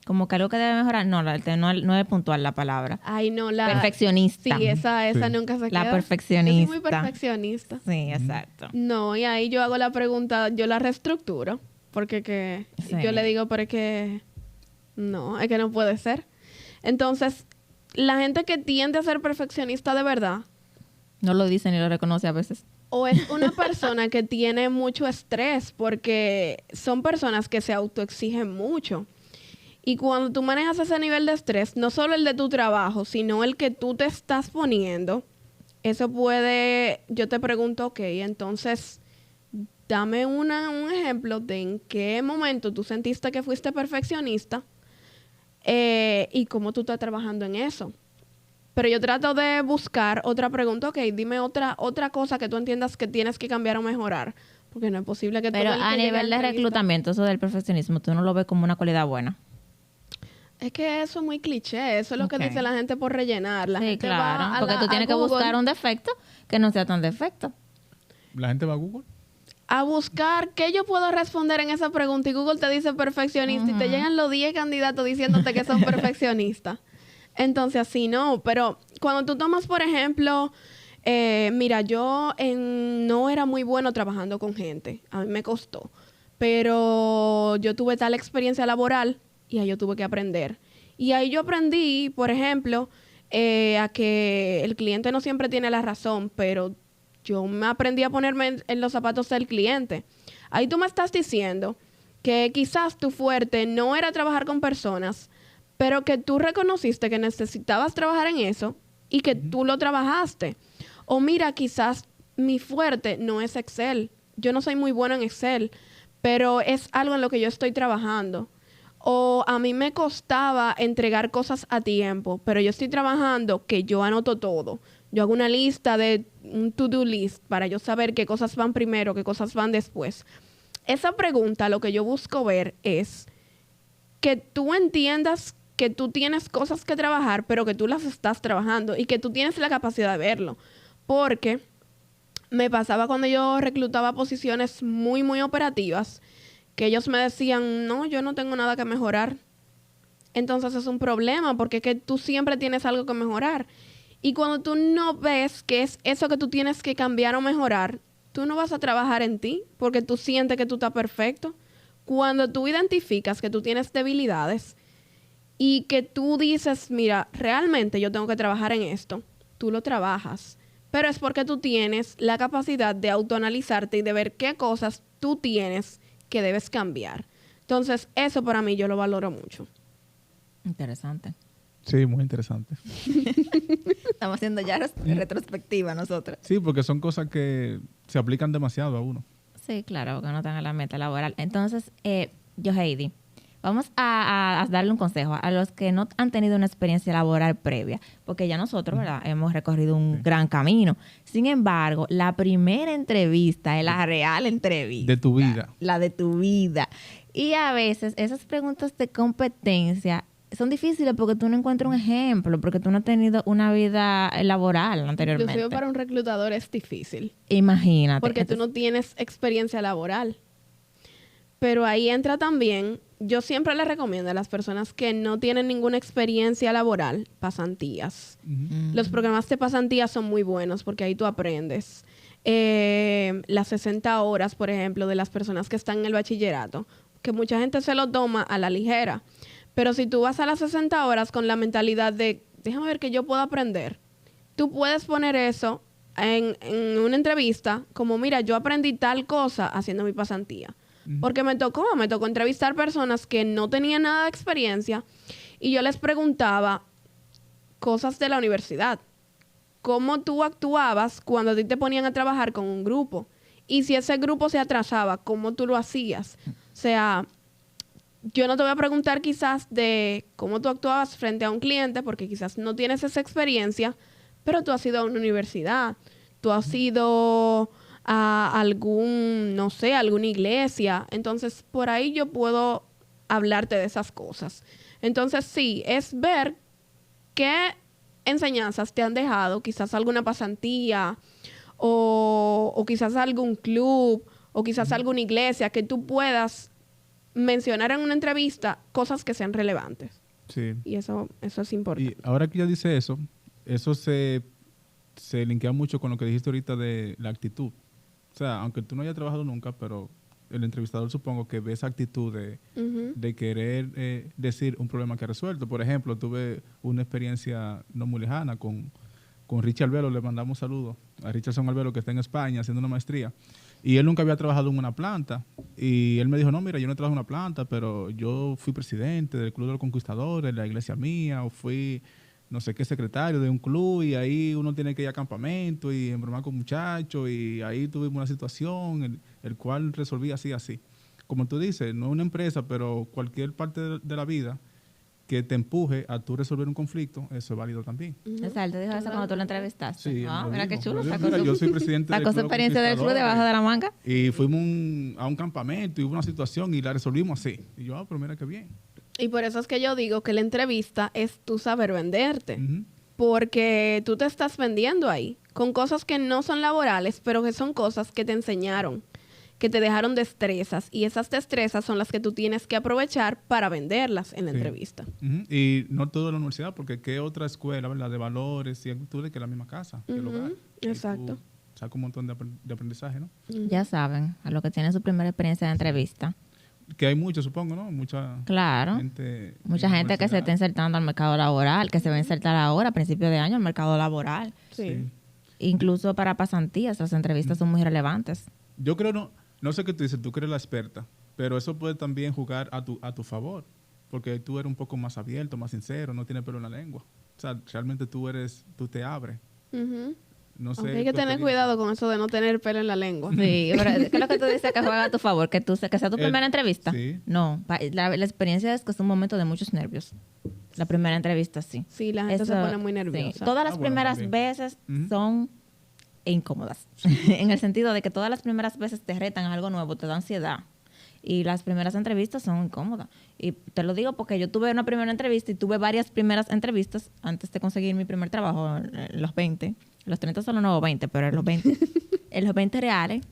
como que algo que debe mejorar. No, no es puntual la palabra. Ay, no, la... Perfeccionista. Sí, esa Sí. nunca se La queda. perfeccionista. Yo soy muy perfeccionista. Sí, exacto. No, y ahí yo hago la pregunta, yo la reestructuro. Porque que Sí. yo le digo, pero es que no puede ser. Entonces, la gente que tiende a ser perfeccionista de verdad, No lo dice ni lo reconoce a veces. o es una persona que tiene mucho estrés, porque son personas que se autoexigen mucho. Y cuando tú manejas ese nivel de estrés, no solo el de tu trabajo, sino el que tú te estás poniendo, eso puede, yo te pregunto, ok, entonces, dame un ejemplo de en qué momento tú sentiste que fuiste perfeccionista y cómo tú estás trabajando en eso. Pero yo trato de buscar otra pregunta, ok, dime otra cosa que tú entiendas que tienes que cambiar o mejorar. Porque no es posible que Pero todo el que a llegue nivel de entrevista- reclutamiento, eso del perfeccionismo, tú no lo ves como una cualidad buena. Es que eso es muy cliché, eso es lo Ok. que dice la gente por rellenar. La Sí, gente va claro. a Porque la- tú a tienes que Google buscar un defecto que no sea tan defecto. La gente va a Google. a buscar qué yo puedo responder en esa pregunta y Google te dice perfeccionista y te llegan los 10 candidatos diciéndote que son perfeccionistas. Entonces así no, pero cuando tú tomas, por ejemplo, mira, no era muy bueno trabajando con gente, a mí me costó, pero yo tuve tal experiencia laboral y ahí yo tuve que aprender. Y ahí yo aprendí, por ejemplo, a que el cliente no siempre tiene la razón, pero yo me aprendí a ponerme en los zapatos del cliente. Ahí tú me estás diciendo que quizás tu fuerte no era trabajar con personas, pero que tú reconociste que necesitabas trabajar en eso y que tú lo trabajaste. O mira, quizás mi fuerte no es Excel. Yo no soy muy bueno en Excel, pero es algo en lo que yo estoy trabajando. O a mí me costaba entregar cosas a tiempo, pero yo estoy trabajando que yo anoto todo. Yo hago una lista de un to-do list para yo saber qué cosas van primero, qué cosas van después. Esa pregunta lo que yo busco ver es que tú entiendas que tú tienes cosas que trabajar, pero que tú las estás trabajando y que tú tienes la capacidad de verlo. Porque me pasaba cuando yo reclutaba posiciones muy, muy operativas, que ellos me decían, no, yo no tengo nada que mejorar. Entonces es un problema porque es que tú siempre tienes algo que mejorar. Y cuando tú no ves que es eso que tú tienes que cambiar o mejorar, tú no vas a trabajar en ti porque tú sientes que tú estás perfecto. Cuando tú identificas que tú tienes debilidades y que tú dices, mira, realmente yo tengo que trabajar en esto, tú lo trabajas. Pero es porque tú tienes la capacidad de autoanalizarte y de ver qué cosas tú tienes que debes cambiar. Entonces, eso para mí yo lo valoro mucho. Interesante. Sí, muy interesante. Estamos haciendo ya retrospectiva nosotros. Sí, porque son cosas que se aplican demasiado a uno. Sí, claro, porque no están en la meta laboral. Entonces, Heidi, vamos a darle un consejo a los que no han tenido una experiencia laboral previa, porque ya nosotros, ¿verdad? Hemos recorrido un gran camino. Sin embargo, la primera entrevista es la real entrevista. De tu vida. La de tu vida. Y a veces esas preguntas de competencia son difíciles porque tú no encuentras un ejemplo, porque tú no has tenido una vida laboral anteriormente. Inclusive para un reclutador es difícil. Imagínate. Porque tú no tienes experiencia laboral. Pero ahí entra también, yo siempre le recomiendo a las personas que no tienen ninguna experiencia laboral, pasantías. Los programas de pasantías son muy buenos porque ahí tú aprendes. Las 60 horas, por ejemplo, de las personas que están en el bachillerato, que mucha gente se lo toma a la ligera. Pero si tú vas a las 60 horas con la mentalidad de, déjame ver qué yo puedo aprender, tú puedes poner eso en una entrevista como, mira, yo aprendí tal cosa haciendo mi pasantía. Porque me tocó entrevistar personas que no tenían nada de experiencia y yo les preguntaba cosas de la universidad. ¿Cómo tú actuabas cuando a ti te ponían a trabajar con un grupo? Y si ese grupo se atrasaba, ¿cómo tú lo hacías? O sea, yo no te voy a preguntar quizás de cómo tú actuabas frente a un cliente, porque quizás no tienes esa experiencia, pero tú has ido a una universidad, tú has ido a alguna iglesia. Entonces, por ahí yo puedo hablarte de esas cosas. Entonces, sí, es ver qué enseñanzas te han dejado, quizás alguna pasantía o quizás algún club o quizás alguna iglesia que tú puedas mencionar en una entrevista cosas que sean relevantes. Sí. Y eso es importante. Y ahora que ya dice eso se linkea mucho con lo que dijiste ahorita de la actitud. O sea, aunque tú no hayas trabajado nunca, pero el entrevistador supongo que ve esa actitud de querer decir un problema que ha resuelto. Por ejemplo, tuve una experiencia no muy lejana con Richard Albelo, le mandamos saludos a Richardson Albelo, que está en España haciendo una maestría. Y él nunca había trabajado en una planta. Y él me dijo, no, mira, yo no trabajo en una planta, pero yo fui presidente del Club de los Conquistadores, de la iglesia mía, o fui no sé qué secretario de un club, y ahí uno tiene que ir a campamento y embromar con muchachos, y ahí tuvimos una situación, el cual resolví así. Como tú dices, no es una empresa, pero cualquier parte de la vida que te empuje a tú resolver un conflicto, eso es válido también. Exacto, dijo eso cuando tú lo entrevistaste. Sí, mira qué chulo. Mira, yo soy presidente sacó su experiencia del club debajo de la manga. Y fuimos a un campamento y hubo una situación y la resolvimos así. Y yo, pero mira qué bien. Y por eso es que yo digo que la entrevista es tú saber venderte. Porque tú te estás vendiendo ahí con cosas que no son laborales, pero que son cosas que te enseñaron, que te dejaron destrezas, y esas destrezas son las que tú tienes que aprovechar para venderlas en la entrevista. Y no todo en la universidad, porque qué otra escuela, ¿verdad?, de valores y actitudes que la misma casa, que el hogar. Exacto. Saca un montón de aprendizaje, ¿no? Ya saben, a lo que tienen su primera experiencia de entrevista. Que hay mucho, supongo, ¿no? Mucha gente que se está insertando al mercado laboral, que se va a insertar ahora, a principios de año, al mercado laboral. Sí. Incluso para pasantías, las entrevistas son muy relevantes. Yo creo, no sé qué tú dices, tú que eres la experta, pero eso puede también jugar a tu favor, porque tú eres un poco más abierto, más sincero, no tienes pelo en la lengua. O sea, realmente tú te abres. No sé. Aunque hay que tener cuidado con eso de no tener pelo en la lengua. Sí, pero ¿qué es lo que tú dices que juega a tu favor? Que sea tu primera entrevista. Sí. No, la experiencia es que es un momento de muchos nervios. La primera entrevista, sí. Sí, la gente se pone muy nerviosa. Sí. Todas las primeras veces son incómodas. En el sentido de que todas las primeras veces te retan a algo nuevo, te da ansiedad. Y las primeras entrevistas son incómodas. Y te lo digo porque yo tuve una primera entrevista y tuve varias primeras entrevistas antes de conseguir mi primer trabajo, en los 20. Los 30 son los nuevos 20, pero en los 20, en los 20 reales.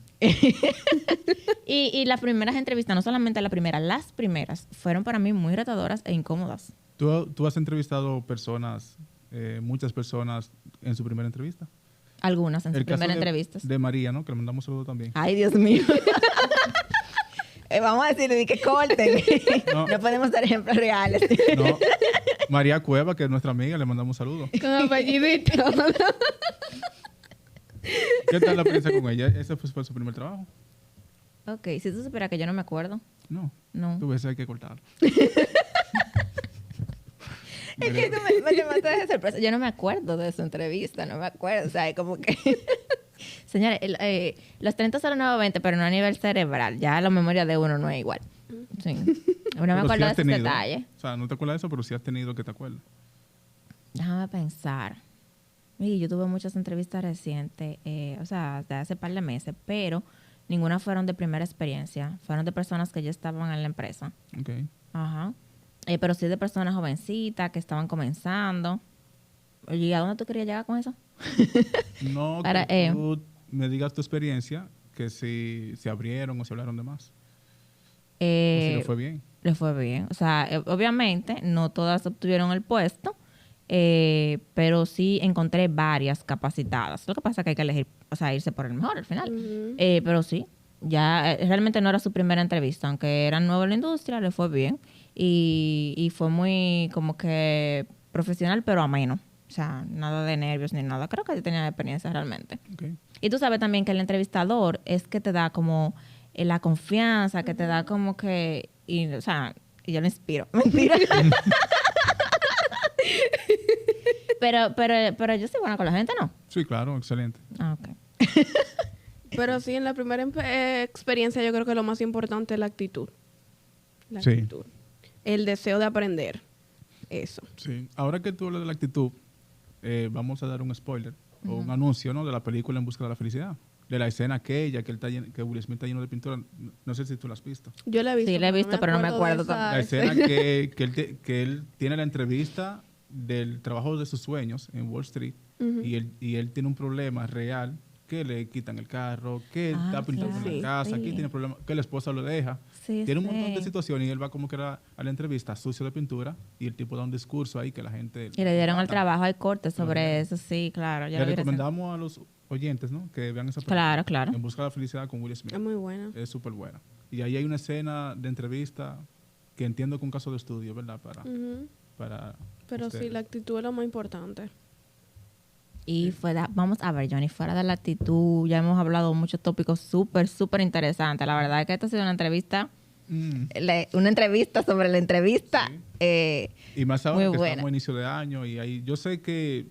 y las primeras entrevistas, no solamente la primera, las primeras, fueron para mí muy retadoras e incómodas. ¿Tú has entrevistado personas, muchas personas en su primera entrevista? Algunas en sus El caso primeras entrevistas. de María, ¿no? Que le mandamos saludos también. Ay, Dios mío. Vamos a decirle que corten. No. No podemos dar ejemplos reales. No, María Cueva, que es nuestra amiga, le mandamos saludos. Con apellidito. ¿Qué tal la experiencia con ella? ¿Ese fue su primer trabajo? Ok, si tú supieras que yo no me acuerdo. No. No. Tú ves, hay que cortarlo. Es que tú me matas de sorpresa. Yo no me acuerdo de su entrevista, no me acuerdo. O sea, es como que... Señores, los 30 son los nuevos 20, pero no a nivel cerebral. Ya la memoria de uno no es igual. Sí. No me Pero acuerdo sí de has esos tenido, detalles. O sea, no te acuerdas de eso, pero sí has tenido que te acuerdas. Déjame pensar. Y yo tuve muchas entrevistas recientes, o sea, de hace par de meses, pero ninguna fueron de primera experiencia. Fueron de personas que ya estaban en la empresa. Ok. Ajá. Pero sí de personas jovencitas que estaban comenzando. Oye, ¿y a dónde tú querías llegar con eso? No, Para, que tú me digas tu experiencia, que si se abrieron o se hablaron de más. O si le fue bien. Le fue bien. O sea, obviamente no todas obtuvieron el puesto, pero sí encontré varias capacitadas. Lo que pasa es que hay que elegir, o sea, irse por el mejor al final. Pero sí, ya realmente no era su primera entrevista, aunque era nuevo en la industria, le fue bien. Y fue muy como que profesional, pero ameno. O sea, nada de nervios ni nada. Creo que tenía experiencia realmente. Okay. Y tú sabes también que el entrevistador es que te da como la confianza, que te da como que... Y, o sea, y yo le inspiro. Mentira. pero yo soy buena con la gente, ¿no? Sí, claro, excelente. Ah, ok. Pero sí, en la primera experiencia yo creo que lo más importante es la actitud. La Sí. actitud. El deseo de aprender. Eso. Sí. Ahora que tú hablas de la actitud, vamos a dar un spoiler o un anuncio, ¿no? De la película En Busca de la Felicidad. De la escena aquella que, que Will Smith está lleno de pintura. No sé si tú la has visto. Yo la he visto. Sí, la he visto, pero no me acuerdo de esa La escena escena. que él tiene la entrevista del trabajo de sus sueños en Wall Street y él tiene un problema real, que le quitan el carro, que él está pintando sí, una casa, sí. que tiene problemas, que la esposa lo deja. Sí, Tiene un montón de sí. situaciones y él va como que a la entrevista sucio de pintura y el tipo da un discurso ahí que la gente... Y le dieron el mata. trabajo, hay cortes sobre eso, sí, claro. Ya Le lo vi recién. recomendamos a los oyentes, ¿no? Que vean esa película. Claro, claro. En Busca de la Felicidad con Will Smith. Es muy buena. Es súper buena. Y ahí hay una escena de entrevista que entiendo que un caso de estudio, ¿verdad? Para Pero sí, ustedes. la actitud es lo más importante. Y vamos a ver, Johnny, fuera de la actitud, ya hemos hablado de muchos tópicos súper, súper interesantes. La verdad es que esta ha sido una entrevista, una entrevista sobre la entrevista. Sí. Y más ahora Muy que buena. estamos a inicio de año y ahí, yo sé que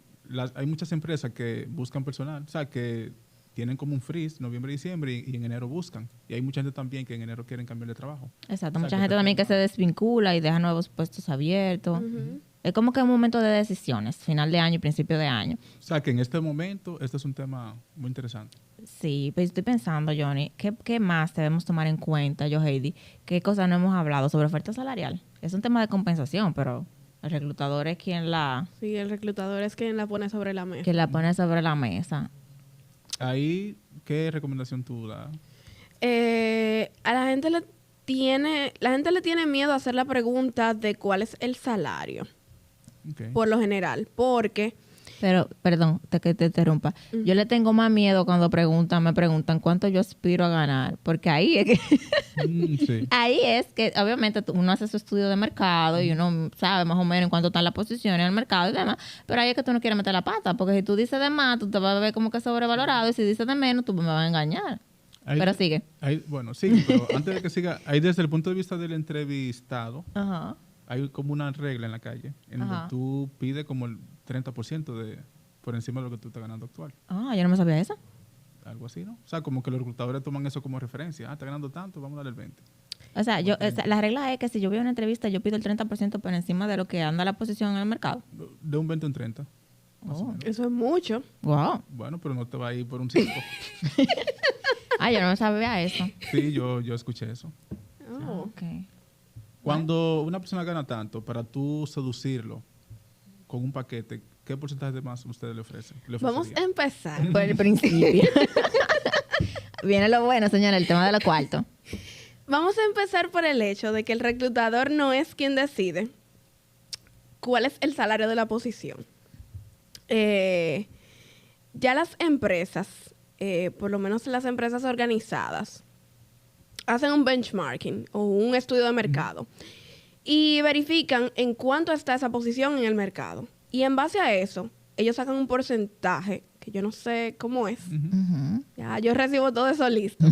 hay muchas empresas que buscan personal, o sea, que tienen como un freeze noviembre, diciembre y en enero buscan. Y hay mucha gente también que en enero quieren cambiar de trabajo. Exacto, O sea, mucha que gente te también que se pongan- desvincula y deja nuevos puestos abiertos. Es como que un momento de decisiones, final de año y principio de año. O sea, que en este momento este es un tema muy interesante. Sí, pues estoy pensando, Johnny, ¿qué más debemos tomar en cuenta, yo, Heidi? ¿Qué cosas no hemos hablado sobre oferta salarial? Es un tema de compensación, pero el reclutador es quien la Sí, el reclutador es quien la pone sobre la mesa. pone sobre la mesa. Ahí, ¿qué recomendación tú das? A la gente le tiene miedo a hacer la pregunta de cuál es el salario, Okay. por lo general, porque Pero, perdón, que te interrumpa. Yo le tengo más miedo cuando me preguntan cuánto yo aspiro a ganar, porque ahí es que Sí. ahí es que obviamente uno hace su estudio de mercado y uno sabe más o menos en cuánto están las posiciones en el mercado y demás, pero ahí es que tú no quieres meter la pata, porque si tú dices de más, tú te vas a ver como que sobrevalorado y si dices de menos, tú me vas a engañar. Ahí- Pero sigue. Bueno, sí, pero antes de que siga, ahí desde el punto de vista del entrevistado, Ajá. hay como una regla en la calle en Ajá. donde tú pides como el 30% por encima de lo que tú estás ganando actual. Ah, yo no me sabía eso. Algo así, ¿no? O sea, como que los reclutadores toman eso como referencia. Ah, está ganando tanto, vamos a darle el 20. O sea, la regla es que si yo voy a una entrevista, yo pido el 30% por encima de lo que anda la posición en el mercado. De un 20 a un 30. Más o Oh. menos. eso es mucho. Wow. Bueno, pero no te va a ir por un 5. Ah, yo no me sabía eso. Sí, yo escuché eso. Oh. Ok. Cuando una persona gana tanto, para tú seducirlo con un paquete, ¿qué porcentaje de más ustedes le ofrecen? Vamos a empezar. Por el principio. Viene lo bueno, señora, el tema de los cuartos. Vamos a empezar por el hecho de que el reclutador no es quien decide cuál es el salario de la posición. Ya las empresas, por lo menos las empresas organizadas, hacen un benchmarking o un estudio de mercado y verifican en cuánto está esa posición en el mercado. Y en base a eso, ellos sacan un porcentaje, que yo no sé cómo es. Ujú. Ya, yo recibo todo eso listo.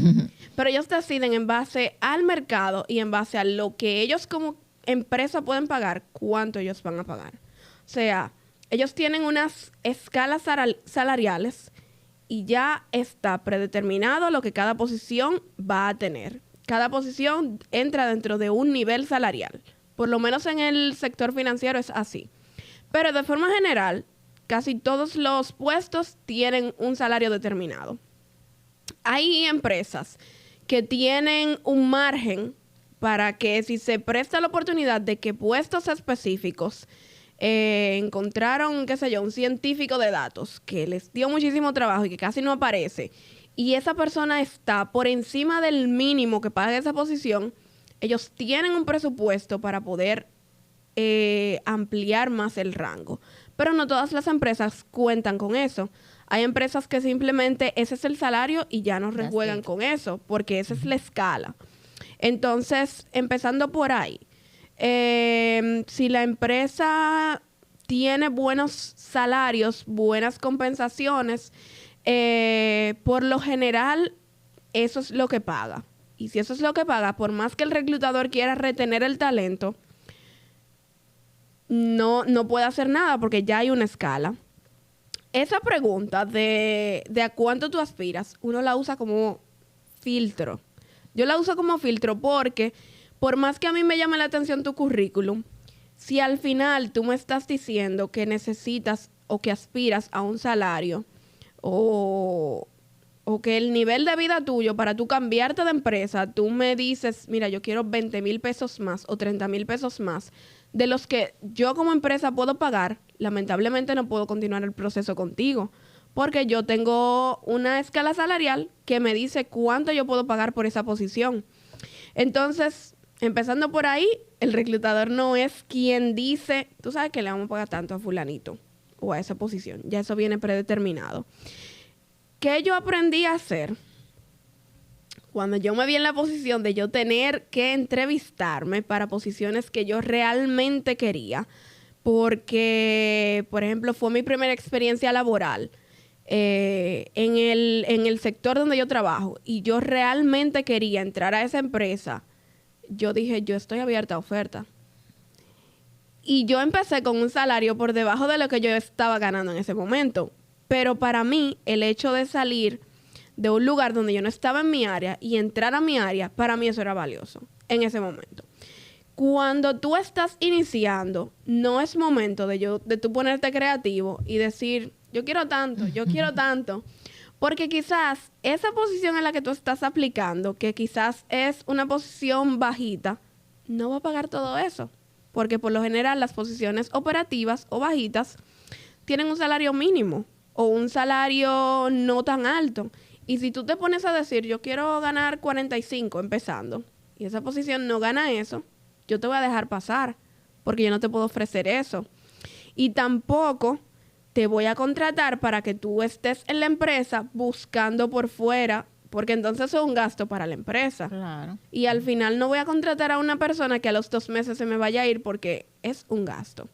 Pero ellos deciden en base al mercado y en base a lo que ellos como empresa pueden pagar, cuánto ellos van a pagar. O sea, ellos tienen unas escalas salariales y ya está predeterminado lo que cada posición va a tener. Cada posición entra dentro de un nivel salarial. Por lo menos en el sector financiero es así. Pero de forma general, casi todos los puestos tienen un salario determinado. Hay empresas que tienen un margen para que si se presta la oportunidad de que puestos específicos encontraron, qué sé yo, un científico de datos que les dio muchísimo trabajo y que casi no aparece, y esa persona está por encima del mínimo que paga esa posición, ellos tienen un presupuesto para poder ampliar más el rango. Pero no todas las empresas cuentan con eso. Hay empresas que simplemente ese es el salario y ya no rejuegan con eso, porque esa es la escala. Entonces, empezando por ahí, si la empresa tiene buenos salarios, buenas compensaciones, por lo general, eso es lo que paga. Y si eso es lo que paga, por más que el reclutador quiera retener el talento, no puede hacer nada porque ya hay una escala. Esa pregunta de a cuánto tú aspiras, uno la usa como filtro. Yo la uso como filtro porque por más que a mí me llame la atención tu currículum, si al final tú me estás diciendo que necesitas o que aspiras a un salario o que el nivel de vida tuyo para tú cambiarte de empresa, tú me dices, mira, yo quiero 20,000 pesos más o 30,000 pesos más de los que yo como empresa puedo pagar, lamentablemente no puedo continuar el proceso contigo porque yo tengo una escala salarial que me dice cuánto yo puedo pagar por esa posición. Entonces, empezando por ahí, el reclutador no es quien dice, tú sabes que le vamos a pagar tanto a fulanito o a esa posición. Ya eso viene predeterminado. ¿Qué yo aprendí a hacer cuando yo me vi en la posición de yo tener que entrevistarme para posiciones que yo realmente quería? Porque, por ejemplo, fue mi primera experiencia laboral en el sector donde yo trabajo y yo realmente quería entrar a esa empresa. Yo dije, yo estoy abierta a oferta. Y yo empecé con un salario por debajo de lo que yo estaba ganando en ese momento. Pero para mí, el hecho de salir de un lugar donde yo no estaba en mi área y entrar a mi área, para mí eso era valioso en ese momento. Cuando tú estás iniciando, no es momento de tú ponerte creativo y decir, yo quiero tanto. Porque quizás esa posición en la que tú estás aplicando, que quizás es una posición bajita, no va a pagar todo eso. Porque por lo general las posiciones operativas o bajitas tienen un salario mínimo o un salario no tan alto. Y si tú te pones a decir, yo quiero ganar 45 empezando, y esa posición no gana eso, yo te voy a dejar pasar, porque yo no te puedo ofrecer eso. Y tampoco te voy a contratar para que tú estés en la empresa buscando por fuera, porque entonces eso es un gasto para la empresa. Claro. Y al final no voy a contratar a una persona que a los 2 meses se me vaya a ir porque es un gasto.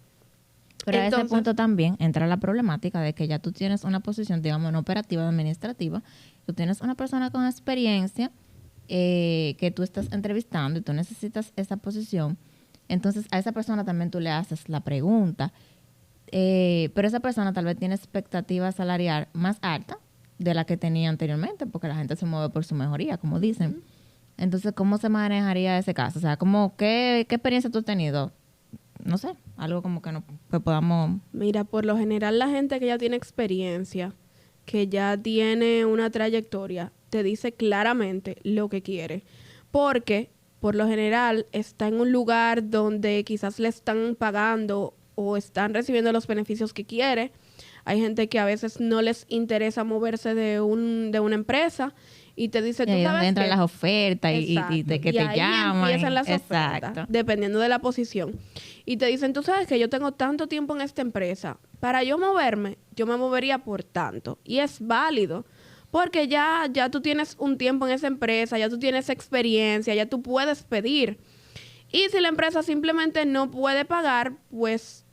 Pero Entonces, a ese punto también entra la problemática de que ya tú tienes una posición, digamos, no operativa, administrativa. Tú tienes una persona con experiencia que tú estás entrevistando y tú necesitas esa posición. Entonces, a esa persona también tú le haces la pregunta. Pero esa persona tal vez tiene expectativa salarial más alta de la que tenía anteriormente, porque la gente se mueve por su mejoría, como dicen. Entonces, ¿cómo se manejaría ese caso? O sea, ¿qué experiencia tú has tenido? No sé, algo como que podamos... Mira, por lo general la gente que ya tiene experiencia, que ya tiene una trayectoria, te dice claramente lo que quiere. Porque por lo general está en un lugar donde quizás le están pagando o están recibiendo los beneficios que quiere. Hay gente que a veces no les interesa moverse de una empresa y te dice, Y tú ahí es donde sabes entran qué? las ofertas Exacto. y de que Y te ahí llaman. empiezan las Exacto. ofertas, dependiendo de la posición. Y te dicen, tú sabes que yo tengo tanto tiempo en esta empresa. Para yo moverme, yo me movería por tanto. Y es válido. Porque ya tú tienes un tiempo en esa empresa, ya tú tienes experiencia, ya tú puedes pedir. Y si la empresa simplemente no puede pagar, pues,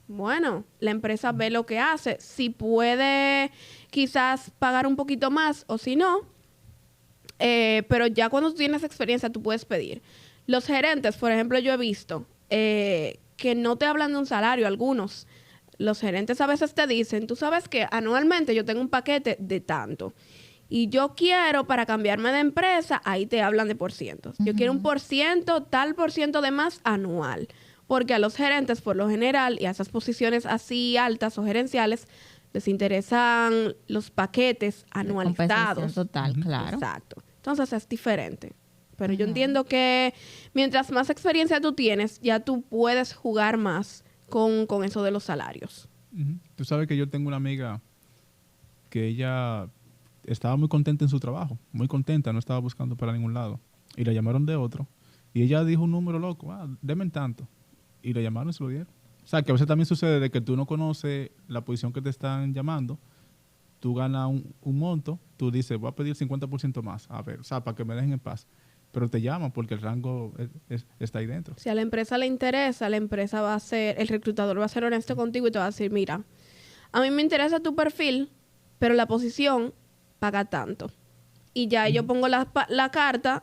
bueno, la empresa ve lo que hace. Si puede quizás pagar un poquito más o si no, pero ya cuando tú tienes experiencia tú puedes pedir. Los gerentes, por ejemplo, yo he visto que no te hablan de un salario, algunos. Los gerentes a veces te dicen, tú sabes que anualmente yo tengo un paquete de tanto. Y yo quiero, para cambiarme de empresa, ahí te hablan de porcientos. Yo quiero un porciento, tal porciento de más anual. Porque a los gerentes, por lo general, y a esas posiciones así altas o gerenciales, les interesan los paquetes anualizados. Compensación total, claro. Exacto. Entonces es diferente. Pero yo entiendo que mientras más experiencia tú tienes, ya tú puedes jugar más con eso de los salarios. Tú sabes que yo tengo una amiga que ella estaba muy contenta en su trabajo, muy contenta, no estaba buscando para ningún lado. Y la llamaron de otro. Y ella dijo un número loco, denme en tanto. Y le llamaron y se lo dieron. O sea, que a veces también sucede de que tú no conoces la posición que te están llamando, tú ganas un monto, tú dices, voy a pedir 50% más, a ver, o sea, para que me dejen en paz. Pero te llaman porque el rango está ahí dentro. Si a la empresa le interesa, la empresa va a ser, el reclutador va a ser honesto contigo y te va a decir, mira, a mí me interesa tu perfil, pero la posición paga tanto. Y ya yo pongo la carta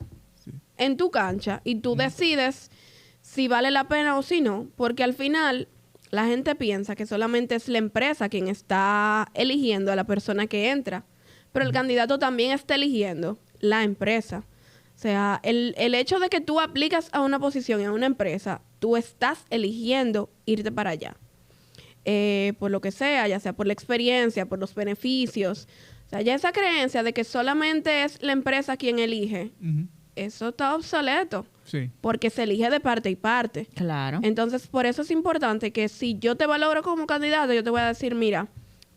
en tu cancha y tú decides si vale la pena o si no, porque al final la gente piensa que solamente es la empresa quien está eligiendo a la persona que entra, pero el candidato también está eligiendo la empresa. O sea, el hecho de que tú aplicas a una posición en una empresa, tú estás eligiendo irte para allá. Por lo que sea, ya sea por la experiencia, por los beneficios. O sea, ya esa creencia de que solamente es la empresa quien elige, eso está obsoleto. Sí. Porque se elige de parte y parte. Claro. Entonces, por eso es importante que si yo te valoro como candidato, yo te voy a decir, mira,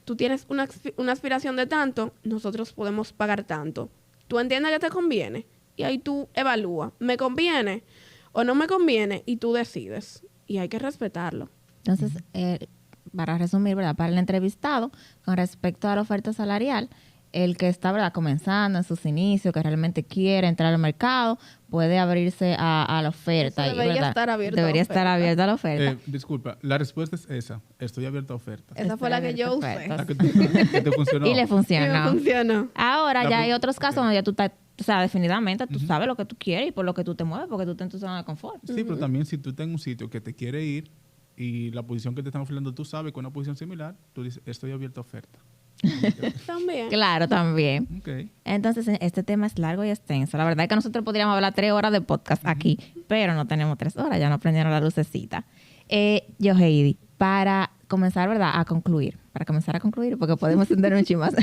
tú tienes una aspiración de tanto, nosotros podemos pagar tanto. ¿Tú entiendes que te conviene? Y ahí tú evalúas, ¿me conviene o no me conviene? Y tú decides. Y hay que respetarlo. Entonces, para resumir, ¿verdad? Para el entrevistado, con respecto a la oferta salarial, el que está, ¿verdad?, comenzando en sus inicios, que realmente quiere entrar al mercado, puede abrirse a la oferta. Eso debería ¿verdad? estar abierto a la Debería estar oferta. abierta a la oferta. Disculpa, la respuesta es esa. Estoy abierto a ofertas. Esa fue la que yo usé. Perfecto. La que te funcionó. Y le Y funcionó. me funcionó. Ahora La ya pro- hay otros casos donde ya tú estás, o sea, definitivamente tú sabes lo que tú quieres y por lo que tú te mueves, porque tú estás en tu zona de confort. Sí, pero también si tú estás en un sitio que te quiere ir y la posición que te están ofreciendo tú sabes que es una posición similar, tú dices, estoy abierto a oferta. También. Claro, también. Ok. Entonces, este tema es largo y extenso. La verdad es que nosotros podríamos hablar 3 horas de podcast aquí, pero no tenemos 3 horas, ya nos prendieron la lucecita. Yo, Heidi, para comenzar, ¿verdad?, a concluir, porque podemos entender un chin más.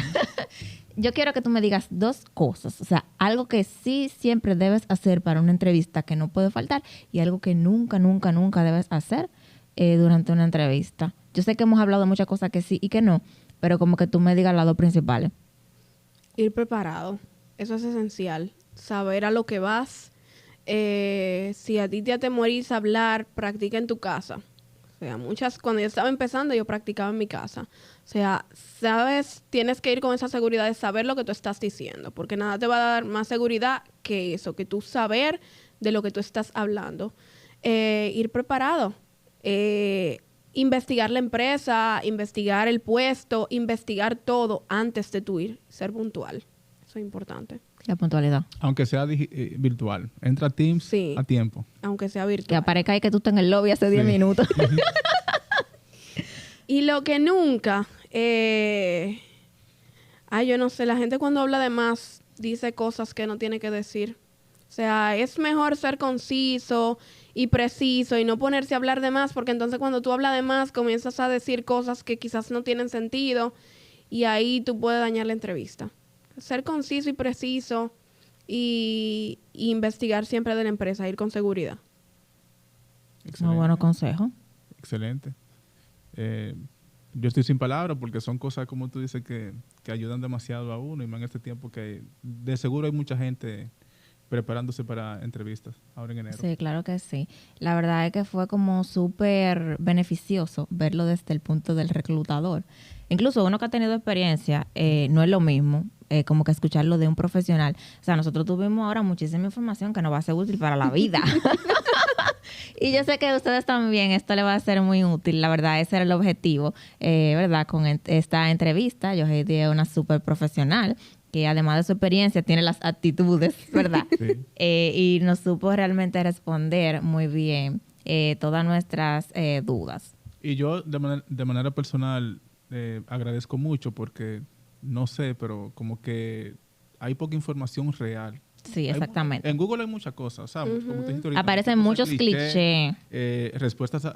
Yo quiero que tú me digas 2 cosas, o sea, algo que sí siempre debes hacer para una entrevista que no puede faltar y algo que nunca, nunca, nunca debes hacer durante una entrevista. Yo sé que hemos hablado de muchas cosas que sí y que no, pero como que tú me digas las 2 principales. Ir preparado. Eso es esencial. Saber a lo que vas. Si a ti te atemoriza hablar, practica en tu casa. O sea, cuando yo estaba empezando, yo practicaba en mi casa. O sea, sabes, tienes que ir con esa seguridad de saber lo que tú estás diciendo, porque nada te va a dar más seguridad que eso, que tú saber de lo que tú estás hablando. Ir preparado. Investigar la empresa, investigar el puesto, investigar todo antes de tú ir. Ser puntual. Eso es importante. La puntualidad. Aunque sea virtual. Entra a Teams Sí. a tiempo. Aunque sea Que virtual. aparezca ahí que tú estás en el lobby hace 10 Sí. minutos. Y lo que nunca, yo no sé, la gente cuando habla de más dice cosas que no tiene que decir. O sea, es mejor ser conciso y preciso y no ponerse a hablar de más, porque entonces cuando tú hablas de más comienzas a decir cosas que quizás no tienen sentido y ahí tú puedes dañar la entrevista. Ser conciso y preciso, y investigar siempre de la empresa, ir con seguridad. Muy buenos consejos. Excelente. Yo estoy sin palabras porque son cosas, como tú dices, que ayudan demasiado a uno y más en este tiempo que de seguro hay mucha gente preparándose para entrevistas ahora en enero. Sí, claro que sí. La verdad es que fue como súper beneficioso verlo desde el punto del reclutador. Incluso uno que ha tenido experiencia, no es lo mismo como que escucharlo de un profesional. O sea, nosotros tuvimos ahora muchísima información que nos va a ser útil para la vida. Y yo sé que a ustedes también esto le va a ser muy útil. La verdad, ese era el objetivo, ¿verdad? Con esta entrevista, Yoheidi es una súper profesional que además de su experiencia tiene las actitudes, ¿verdad? Sí. Y nos supo realmente responder muy bien todas nuestras dudas. Y yo de manera personal agradezco mucho porque, no sé, pero como que hay poca información real. Sí, exactamente. En Google hay muchas cosas, ¿sabes? Como te dijiste ahorita, Aparecen muchos clichés. Respuestas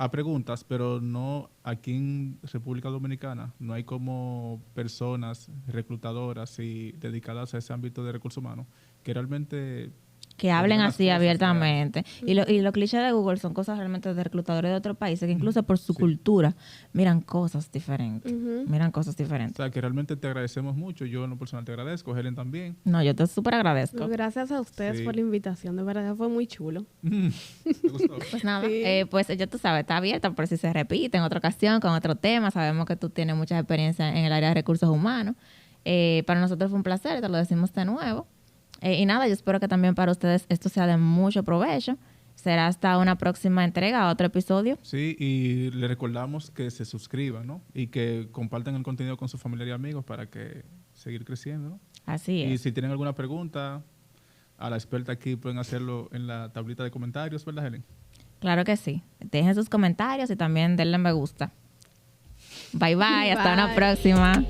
a preguntas, pero no aquí en República Dominicana. No hay como personas reclutadoras y dedicadas a ese ámbito de recursos humanos que realmente Que hablen digan las así cosas abiertamente. Y los clichés de Google son cosas realmente de reclutadores de otros países que incluso por su cultura miran cosas diferentes. Miran cosas O diferentes. sea, que realmente te agradecemos mucho. Yo en lo personal te agradezco, Helen también. No, yo te súper agradezco. Gracias a ustedes Sí. por la invitación, de verdad fue muy chulo. ¿Te gustó? Pues nada, Sí. pues ya tú sabes, está abierta por si se repite en otra ocasión, con otro tema. Sabemos que tú tienes mucha experiencia en el área de recursos humanos. Para nosotros fue un placer, te lo decimos de nuevo. Y nada, yo espero que también para ustedes esto sea de mucho provecho. Será hasta una próxima entrega, otro episodio. Sí, y le recordamos que se suscriban, ¿no? Y que compartan el contenido con sus familiares y amigos para que seguir creciendo, ¿no? Así Y es. si tienen alguna pregunta, a la experta aquí pueden hacerlo en la tablita de comentarios, ¿verdad, Helen? Claro que sí. Dejen sus comentarios y también denle me gusta. Bye bye, hasta una Bye. próxima.